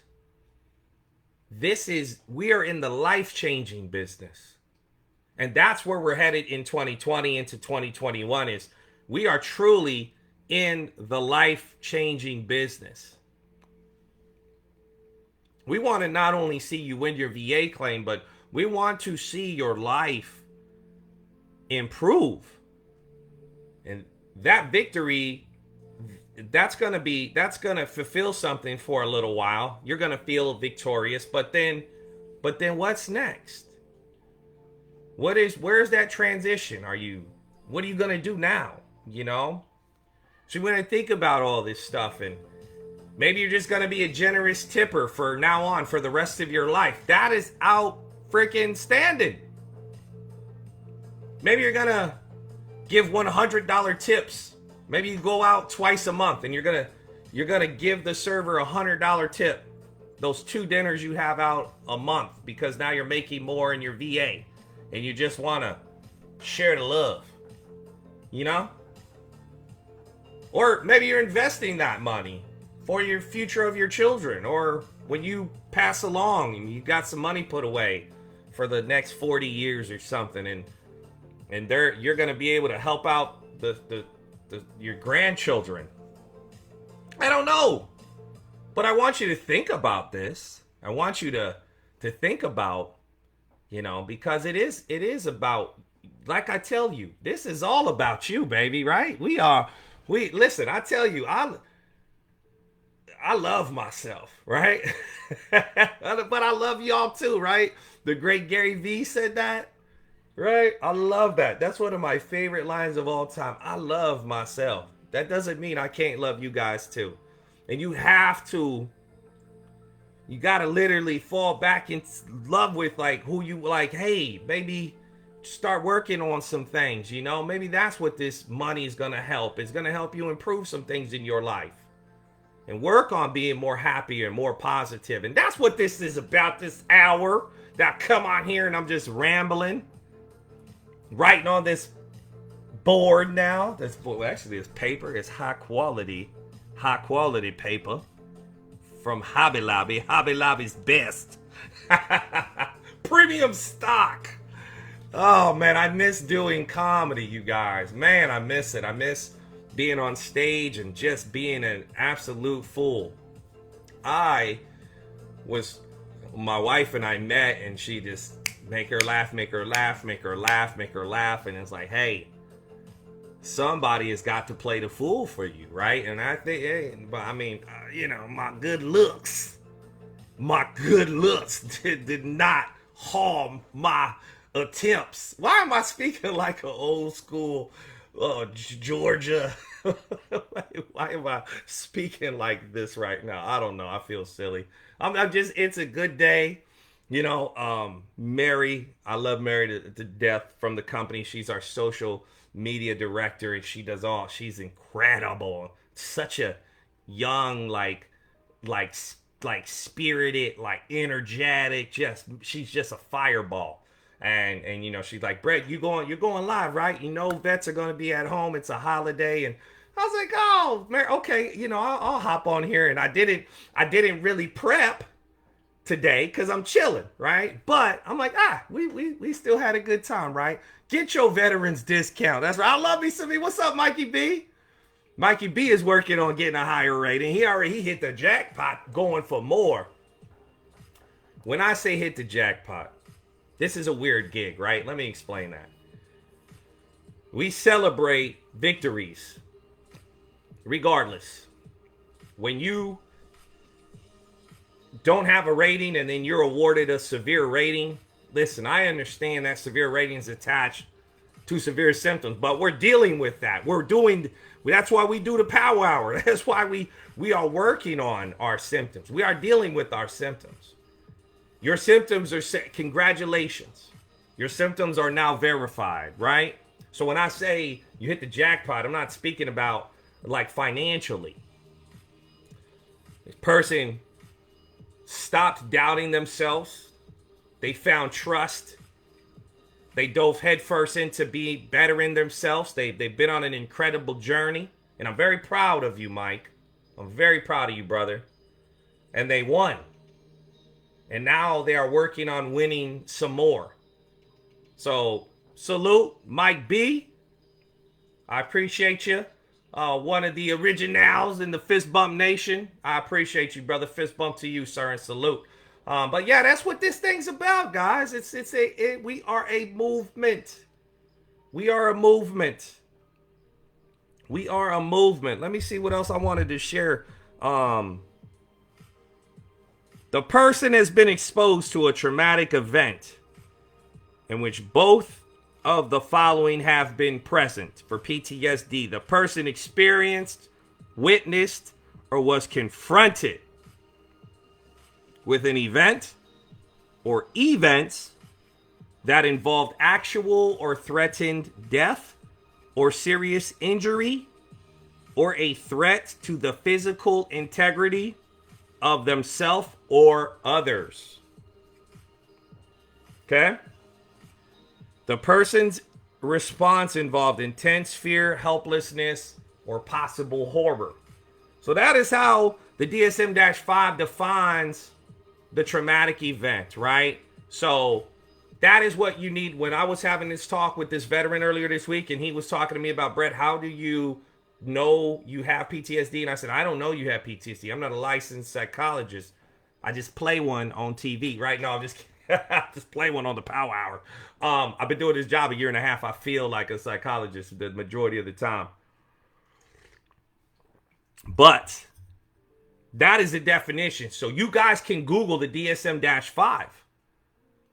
we are in the life-changing business. And that's where we're headed in 2020 into 2021, is we are truly in the life-changing business. We want to not only see you win your VA claim, but we want to see your life improve. And that victory, that's going to fulfill something for a little while. You're going to feel victorious, but then what's next? Where's that transition? What are you going to do now? So when I think about all this stuff, and maybe you're just going to be a generous tipper for now on for the rest of your life. That is out freaking standing. Maybe you're going to give $100 tips. Maybe you go out twice a month and you're going to give the server $100 tip. Those 2 dinners you have out a month, because now you're making more in your VA and you just want to share the love. Or maybe you're investing that money for your future of your children, or when you pass along and you got some money put away for the next 40 years or something, and you're going to be able to help out your grandchildren. I don't know, but I want you to think about this. I want you to think about, because it is about, like I tell you, this is all about you, baby, right? Listen, I tell you, I love myself, right? But I love y'all too, right? The great Gary Vee said that, right? I love that. That's one of my favorite lines of all time. I love myself. That doesn't mean I can't love you guys too. And you gotta literally fall back in love with like who you like. Hey, maybe start working on some things, maybe that's what this money is gonna help. It's gonna help you improve some things in your life and work on being more happy and more positive. And that's what this is about, this hour. that I come on here and I'm just rambling, writing on this board now. This board, actually, this paper is high quality paper from Hobby Lobby. Hobby Lobby's best. Premium stock. Oh man, I miss doing comedy, you guys. Man, I miss it. I miss being on stage and just being an absolute fool. My wife and I met, and she just make her laugh, and it's like, hey, somebody has got to play the fool for you, right? And I think, hey, but I mean, my good looks did not harm my attempts. Why am I speaking like an old school Georgia? Why am I speaking like this right now? I don't know. I feel silly. I'm just, it's a good day. Mary, I love Mary to death from the company. She's our social media director, and she's incredible. Such a young, like spirited, like energetic, she's just a fireball. And she's like, Brett, you're going live, right? Vets are going to be at home. It's a holiday. And I was like, oh, Mary, okay, I'll hop on here. And I didn't really prep today because I'm chilling, right? But I'm like, we still had a good time, right? Get your veterans discount. That's right. I love me some. What's up, Mikey B? Mikey B is working on getting a higher rating. He hit the jackpot, going for more. When I say hit the jackpot, this is a weird gig, right? Let me explain that. We celebrate victories regardless. When you don't have a rating and then you're awarded a severe rating, listen, I understand that severe rating is attached to severe symptoms, but we're dealing with that. That's why we do the power hour. That's why we are working on our symptoms. We are dealing with our symptoms. Your symptoms are congratulations. Your symptoms are now verified, right? So when I say you hit the jackpot, I'm not speaking about like financially. This person stopped doubting themselves. They found trust. They dove headfirst into being better in themselves. They've been on an incredible journey. And I'm very proud of you, Mike. I'm very proud of you, brother. And they won. And now they are working on winning some more. So, salute, Mike B. I appreciate you. One of the originals in the Fist Bump Nation. I appreciate you, brother. Fist bump to you, sir, and salute. But yeah, that's what this thing's about, guys. We are a movement. We are a movement. We are a movement. Let me see what else I wanted to share. The person has been exposed to a traumatic event in which both of the following have been present for PTSD. The person experienced, witnessed, or was confronted with an event or events that involved actual or threatened death or serious injury or a threat to the physical integrity of themselves or others. Okay? The person's response involved intense fear, helplessness, or possible horror. So that is how the DSM-5 defines the traumatic event, right? So that is what you need. When I was having this talk with this veteran earlier this week, and he was talking to me about, Brett, how do you know you have PTSD? And I said, I don't know you have PTSD. I'm not a licensed psychologist. I just play one on TV. Right now, I'm just just play one on the Power Hour. I've been doing this job a year and a half. I feel like a psychologist the majority of the time. But that is the definition. So you guys can Google the DSM-5.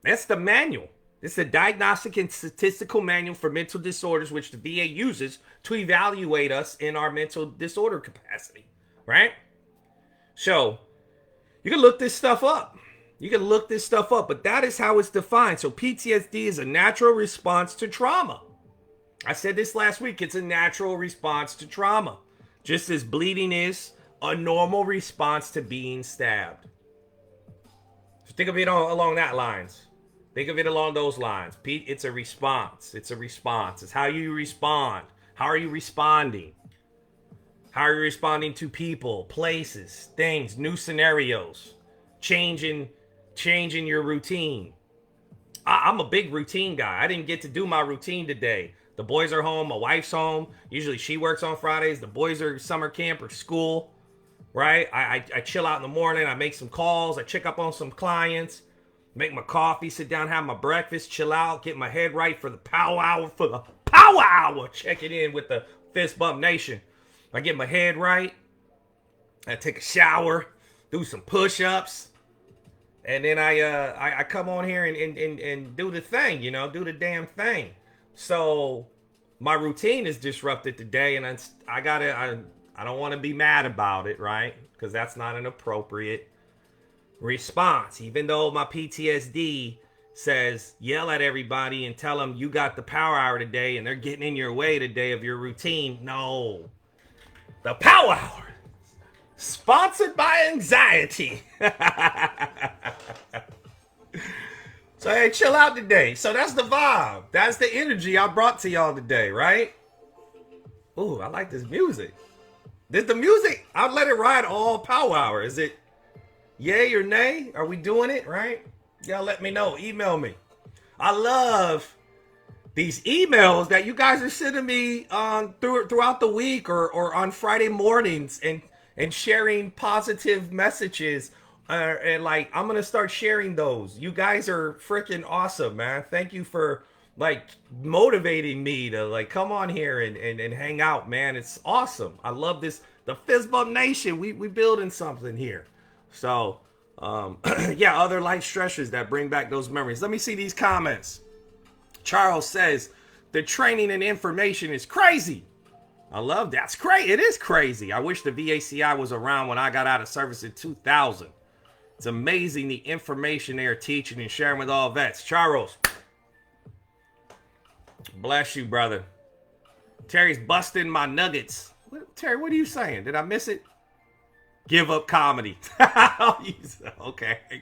That's the manual. It's the Diagnostic and Statistical Manual for Mental Disorders, which the VA uses to evaluate us in our mental disorder capacity, right? So you can look this stuff up. But that is how it's defined. So PTSD is a natural response to trauma. I said this last week. It's a natural response to trauma, just as bleeding is a normal response to being stabbed. So think of it along that lines. Think of it along those lines. Pete, it's a response. It's a response. It's how you respond. How are you responding? How are you responding to people, places, things, new scenarios, changing your routine? I'm a big routine guy. I didn't get to do my routine today. The boys are home. My wife's home. Usually she works on Fridays. The boys are summer camp or school, right? I chill out in the morning. I make some calls. I check up on some clients, make my coffee, sit down, have my breakfast, chill out, get my head right for the power hour. Check it in with the Fist Bump Nation. I get my head right. I take a shower, do some push-ups. And then I come on here and do the thing, do the damn thing. So my routine is disrupted today, and I don't want to be mad about it, right? Because that's not an appropriate response. Even though my PTSD says yell at everybody and tell them you got the power hour today and they're getting in your way today of your routine. No. The power hour. Sponsored by anxiety. So, hey, chill out today. So that's the vibe. That's the energy I brought to y'all today, right? Ooh, I like this music. This the music. I'll let it ride all power hour. Is it yay or nay? Are we doing it, right? Y'all let me know. Email me. I love these emails that you guys are sending me throughout the week or on Friday mornings and sharing positive messages. And like, I'm going to start sharing those. You guys are freaking awesome, man. Thank you for like motivating me to like come on here and hang out, man. It's awesome. I love this. The Fist Bump Nation. We building something here. So, yeah, other life stressors that bring back those memories. Let me see these comments. Charles says, the training and information is crazy. I love that's crazy. It is crazy. I wish the VACI was around when I got out of service in 2000. It's amazing the information they are teaching and sharing with all vets. Charles, bless you, brother. Terry's busting my nuggets. Terry, what are you saying? Did I miss it? Give up comedy. Okay, I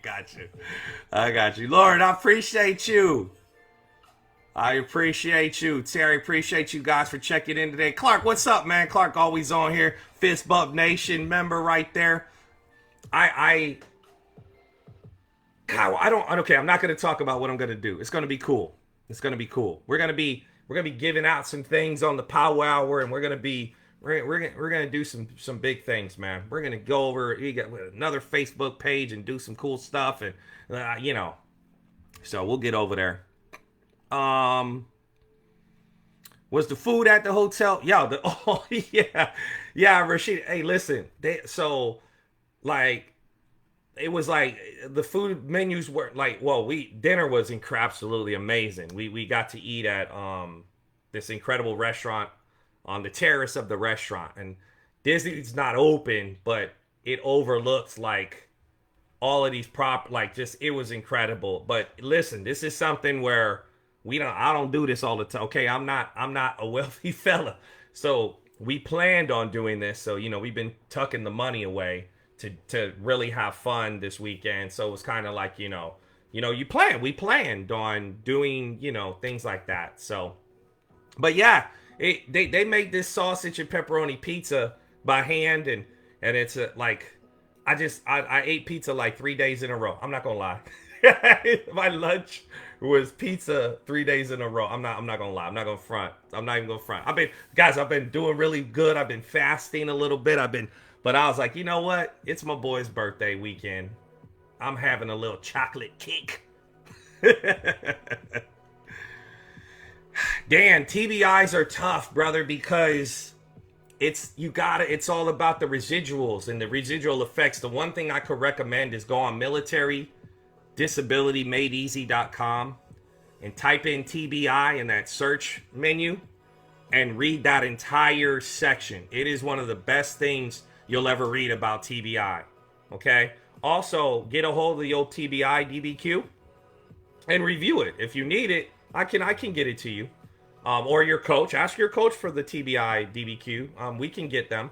got you. Lord, I appreciate you. Terry, appreciate you guys for checking in today. Clark, what's up, man? Clark always on here. Fist Bump Nation member right there. I'm not going to talk about what I'm going to do. It's going to be cool. We're going to be giving out some things on the Power Hour, and we're going to do some big things, man. We're going to go over, we got another Facebook page and do some cool stuff, and so we'll get over there. Was the food at the hotel? Yeah, Rashid. Hey, listen, it was like the food menus were like, dinner was absolutely amazing. We got to eat at this incredible restaurant on the terrace of the restaurant, and Disney's not open, but it overlooks like all of these it was incredible. But listen, this is something where I don't do this all the time. Okay, I'm not a wealthy fella. So we planned on doing this. So, we've been tucking the money away to really have fun this weekend. So it was kind of like, we planned on doing, things like that. So, but yeah, they make this sausage and pepperoni pizza by hand. And it's I ate pizza like 3 days in a row. I'm not going to lie. My lunch was pizza 3 days in a row. I'm not gonna lie. I'm not gonna front. I'm not even gonna front. I've been doing really good. I've been fasting a little bit. But I was like, you know what? It's my boy's birthday weekend. I'm having a little chocolate cake. Dan, TBIs are tough, brother, because it's all about the residuals and the residual effects. The one thing I could recommend is go on militaryDisabilityMadeEasy.com and type in TBI in that search menu and read that entire section. It is one of the best things you'll ever read about TBI. Okay? Also, get a hold of the old TBI DBQ and review it. If you need it, I can get it to you. Or your coach. Ask your coach for the TBI DBQ. We can get them.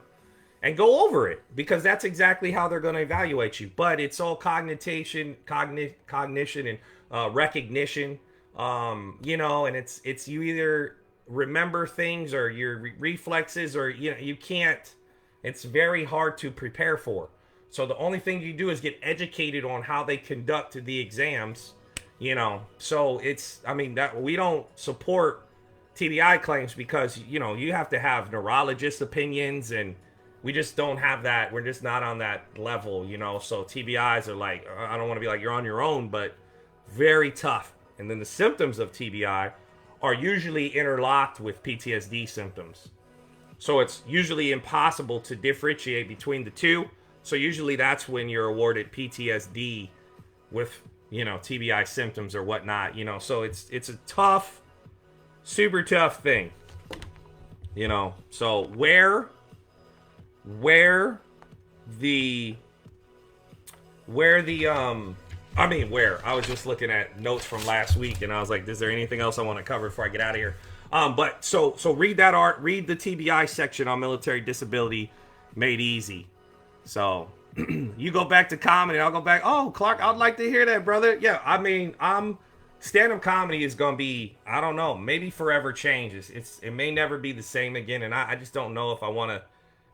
And go over it, because that's exactly how they're going to evaluate you. But it's all cognition and recognition. And it's you either remember things or your reflexes, or you can't. It's very hard to prepare for. So the only thing you do is get educated on how they conduct the exams. So that we don't support TBI claims because you have to have neurologist opinions, and we just don't have that. We're just not on that level. So TBIs are like, I don't want to be like you're on your own, but very tough. And then the symptoms of TBI are usually interlocked with PTSD symptoms. So it's usually impossible to differentiate between the two. So usually that's when you're awarded PTSD with, TBI symptoms or whatnot, so it's a tough, super tough thing, so where I was just looking at notes from last week, and I was like, is there anything else I want to cover before I get out of here? But so read read the TBI section on military disability made easy. So you go back to comedy, I'll go back. Oh, Clark, I'd like to hear that, brother. Yeah, stand-up comedy is gonna be, I don't know, maybe forever changes. It may never be the same again, and I just don't know if I want to.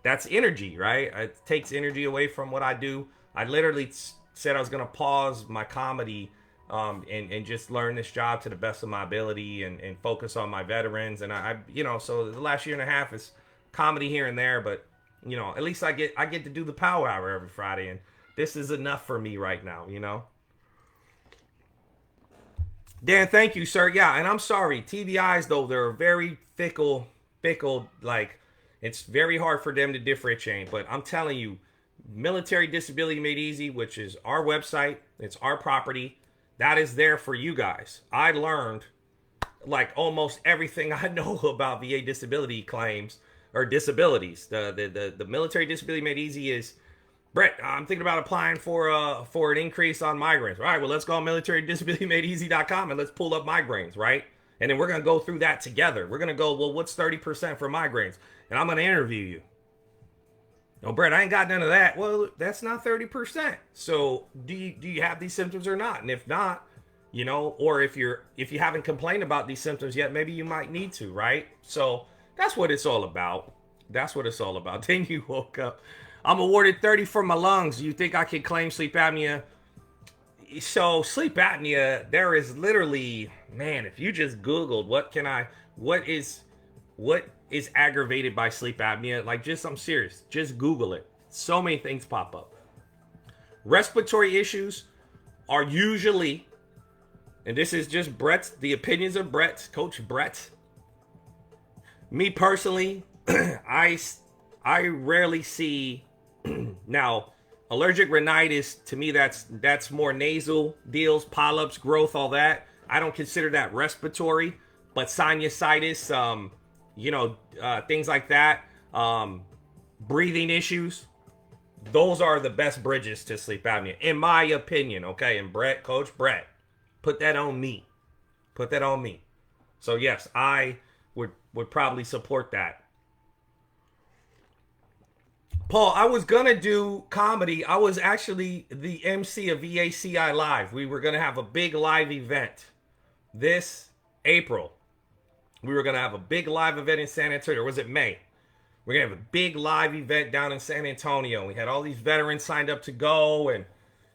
That's energy, right? It takes energy away from what I do. I literally said I was gonna pause my comedy and just learn this job to the best of my ability and focus on my veterans. And so the last year and a half is comedy here and there, but at least I get to do the power hour every Friday, and this is enough for me right now, Dan, thank you, sir. Yeah, and I'm sorry. TBIs, though, they're very fickle, like, it's very hard for them to differentiate. But I'm telling you, Military Disability Made Easy, which is our website, it's our property, that is there for you guys. I learned, like, almost everything I know about VA disability claims or disabilities. The Military Disability Made Easy is, Brett, I'm thinking about applying for an increase on migraines. All right, well, let's go on militarydisabilitymadeeasy.com and let's pull up migraines, right? And then we're going to go through that together. We're going to go, well, what's 30% for migraines? And I'm going to interview you. No, Brett, I ain't got none of that. Well, that's not 30%. So do you have these symptoms or not? And if not, or if you haven't complained about these symptoms yet, maybe you might need to, right? So that's what it's all about. That's what it's all about. Then you woke up. I'm awarded 30 for my lungs. You think I can claim sleep apnea? So sleep apnea, there is literally, man, if you just Googled what is aggravated by sleep apnea, like, I'm serious, just Google it. So many things pop up. Respiratory issues are usually, and this is just the opinions of Coach Brett. Me personally, I rarely see. Now, allergic rhinitis, to me, that's more nasal deals, polyps, growth, all that. I don't consider that respiratory, but sinusitis, things like that, breathing issues, those are the best bridges to sleep apnea, in my opinion. Okay, and Coach Brett, put that on me. So yes, I would probably support that. Paul, I was gonna do comedy. I was actually the MC of VACI Live. We were gonna have a big live event this April. We were gonna have a big live event in San Antonio. Or was it May? We're gonna have a big live event down in San Antonio. We had all these veterans signed up to go, and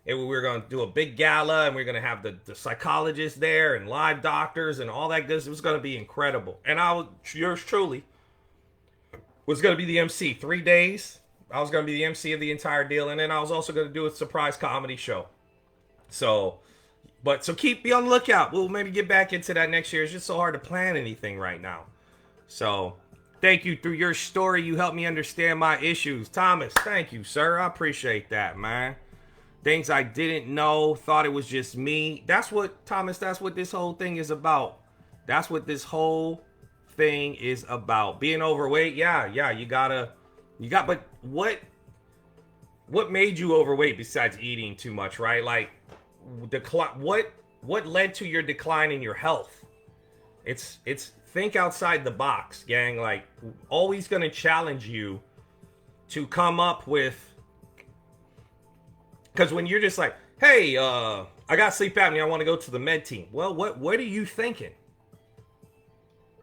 we were gonna do a big gala, and we are gonna have the psychologists there and live doctors and all that good. It was gonna be incredible. And yours truly was gonna be the MC 3 days. I was going to be the MC of the entire deal. And then I was also going to do a surprise comedy show. So be on the lookout. We'll maybe get back into that next year. It's just so hard to plan anything right now. So thank you. Through your story, you helped me understand my issues. Thomas, thank you, sir. I appreciate that, man. Things I didn't know, thought it was just me. That's what this whole thing is about. That's what this whole thing is about. Being overweight. Yeah, but what made you overweight besides eating too much, right? Like, what led to your decline in your health? It's think outside the box, gang. Like, always gonna challenge you to come up with, because when you're just like, hey, I got sleep apnea. I want to go to the med team. Well, what are you thinking?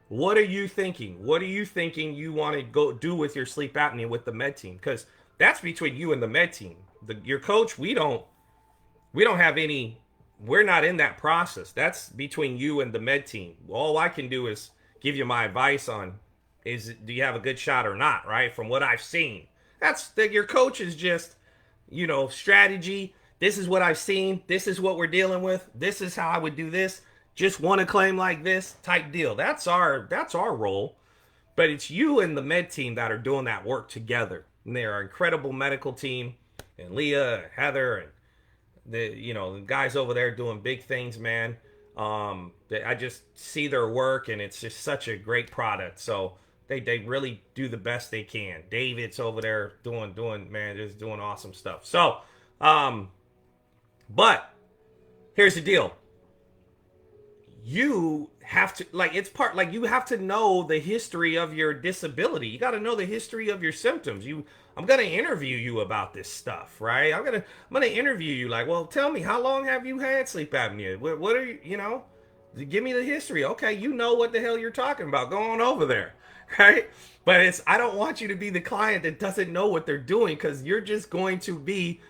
What are you thinking? What are you thinking you want to go do with your sleep apnea with the med team? Because that's between you and the med team. Your coach, we don't have any. We're not in that process. That's between you and the med team. All I can do is give you my advice on do you have a good shot or not, right? From what I've seen, that's your coach is just strategy. This is what I've seen. This is what we're dealing with. This is how I would do this. Just want to claim like this type deal. That's our role. But it's you and the med team that are doing that work together. And they're an incredible medical team. And Leah, and Heather, and the guys over there doing big things, man. I just see their work, and it's just such a great product. So they really do the best they can. David's over there doing man, just doing awesome stuff. So, but here's the deal. You have to you have to know the history of your disability. You got to know the history of your symptoms. I'm going to interview you about this stuff, right? I'm going to interview you like, well, tell me, how long have you had sleep apnea? What are give me the history. Okay, you know what the hell you're talking about. Go on over there, right? But I don't want you to be the client that doesn't know what they're doing, because you're just going to be,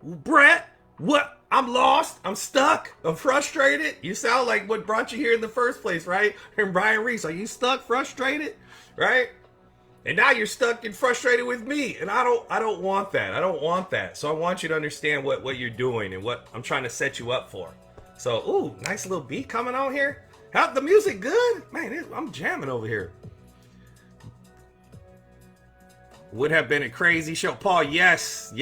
Brett, what? I'm lost. I'm stuck. I'm frustrated. You sound like what brought you here in the first place, right? And Brian Reese, are you stuck, frustrated, right? And now you're stuck and frustrated with me, and I don't want that. I don't want that. So I want you to understand what you're doing and what I'm trying to set you up for. So, ooh, nice little beat coming on here. How the music good, man? I'm jamming over here. Would have been a crazy show, Paul. Yes,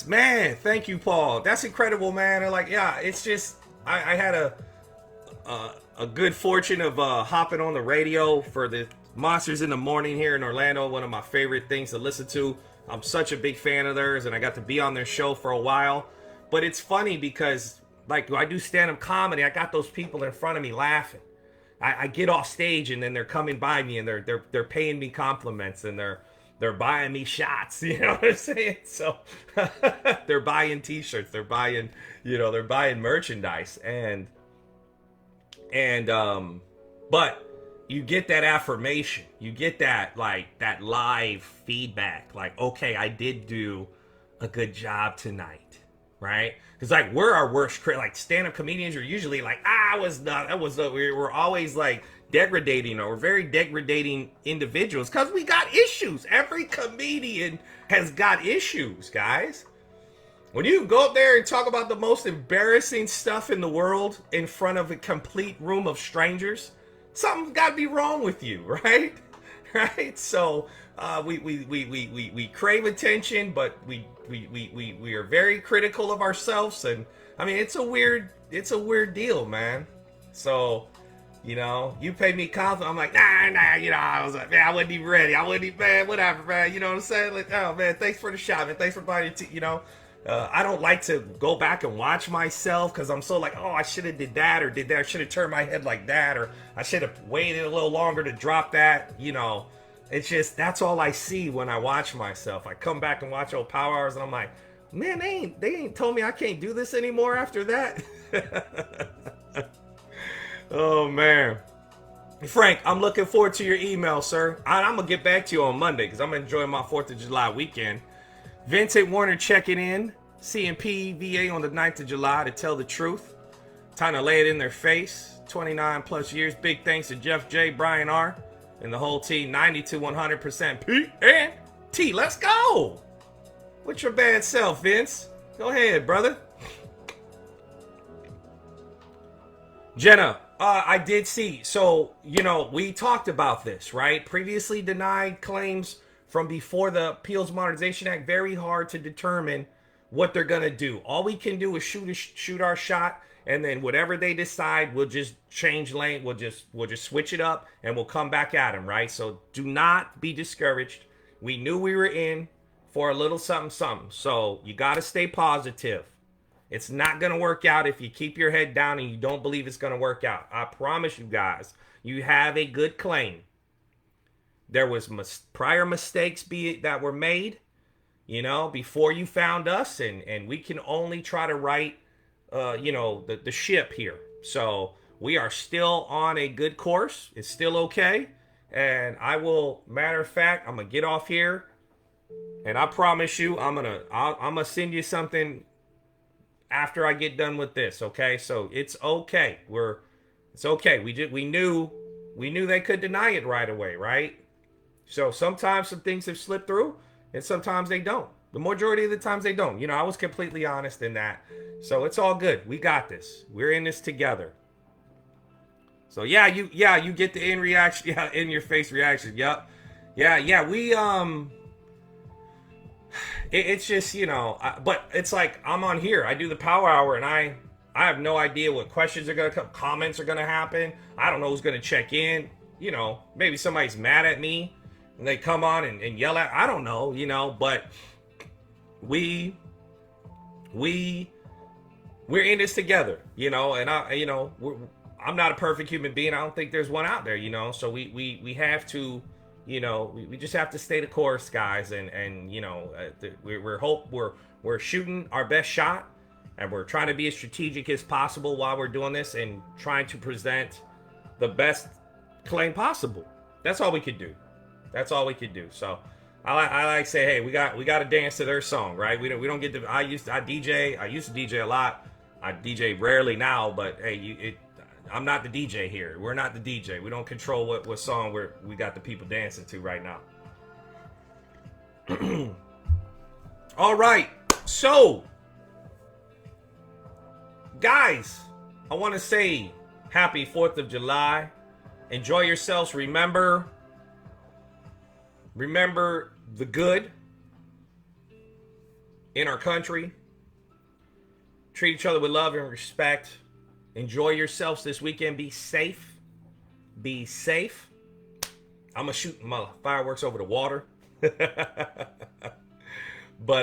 man. Thank you, Paul. That's incredible, man. And it's just I had a good fortune of hopping on the radio for the Monsters in the Morning here in Orlando. One of my favorite things to listen to. I'm such a big fan of theirs, and I got to be on their show for a while. But it's funny because I do stand-up comedy. I got those people in front of me laughing. I get off stage, and then they're coming by me, and they're paying me compliments, and they're buying me shots, you know what I'm saying? So they're buying t-shirts, they're buying merchandise, but you get that affirmation, you get that that live feedback, okay, I did do a good job tonight, right? Because we're our worst critic. Stand-up comedians are usually we're always degrading, or we're very degrading individuals, because we got issues. Every comedian has got issues, guys. When you go up there and talk about the most embarrassing stuff in the world in front of a complete room of strangers, something's got to be wrong with you, right? Right? So we crave attention, but we are very critical of ourselves, and I mean it's a weird deal, man. So you pay me compliment, I'm like, nah, I was like, man, I wasn't even ready. I wasn't even, man, whatever, man. You know what I'm saying? Like, oh, man, thanks for the shot, man. Thanks for buying it. I don't like to go back and watch myself, because I'm so I should have did that, or did that. I should have turned my head like that, or I should have waited a little longer to drop that. It's just, that's all I see when I watch myself. I come back and watch old Power Hours, and I'm like, man, they ain't told me I can't do this anymore after that. Oh, man. Frank, I'm looking forward to your email, sir. I'm going to get back to you on Monday, because I'm enjoying my 4th of July weekend. Vincent Warner checking in. CMP VA on the 9th of July to tell the truth. Time to lay it in their face. 29 plus years. Big thanks to Jeff J, Brian R, and the whole team. 90 to 100% P and T. Let's go. What's your bad self, Vince? Go ahead, brother. Jenna, I did see. So, we talked about this, right? Previously denied claims from before the Appeals Modernization Act. Very hard to determine what they're going to do. All we can do is shoot our shot, and then whatever they decide, we'll just change lane. We'll just switch it up, and we'll come back at them, right? So do not be discouraged. We knew we were in for a little something, something. So you got to stay positive. It's not going to work out if you keep your head down and you don't believe it's going to work out. I promise you guys, you have a good claim. There was prior mistakes that were made, before you found us, and we can only try to right the ship here. So we are still on a good course. It's still okay. And I will, matter of fact, I'm gonna get off here, and I promise you, I'm gonna send you something after I get done with this. Okay, so it's okay. It's okay. We knew they could deny it right away, right? So sometimes some things have slipped through, and sometimes they don't. The majority of the times they don't. I was completely honest in that. So it's all good. We got this. We're in this together. So you get the in reaction, in your face reaction. Yep. Yeah, we it's just, but it's like I'm on here. I do the power hour, and I have no idea what questions are going to come, comments are going to happen. I don't know who's going to check in. Maybe somebody's mad at me and they come on and yell at. I don't know, but we're in this together, and I'm not a perfect human being. I don't think there's one out there, so we have to, we just have to stay the course, guys. And we're shooting our best shot, and we're trying to be as strategic as possible while we're doing this and trying to present the best claim possible. That's all we could do. So I like to say, hey, we got to dance to their song, right? We don't get to. I used to DJ a lot. I DJ rarely now, but hey, I'm not the DJ here. We're not the DJ. We don't control what song we got the people dancing to right now. All right. So, guys, I want to say happy 4th of July. Enjoy yourselves. Remember the good in our country. Treat each other with love and respect. Enjoy yourselves this weekend. Be safe. I'm going to shoot my fireworks over the water. But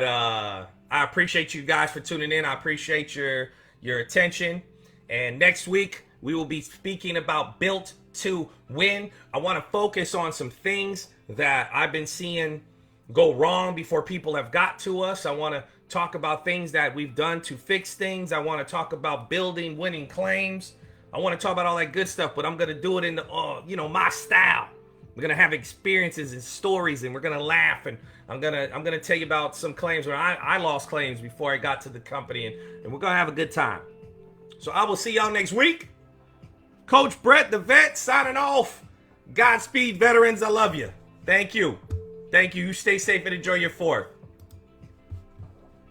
I appreciate you guys for tuning in. I appreciate your attention. And next week, we will be speaking about Built to Win. I want to focus on some things that I've been seeing go wrong before people have got to us. I want to talk about things that we've done to fix things. I want to talk about building winning claims. I want to talk about all that good stuff, but I'm going to do it in the, my style. We're going to have experiences and stories, and we're going to laugh, and I'm going to tell you about some claims where I lost claims before I got to the company, and we're going to have a good time. So I will see y'all next week. Coach Brett, the vet, signing off. Godspeed, veterans. I love you. Thank you. You stay safe and enjoy your 4th.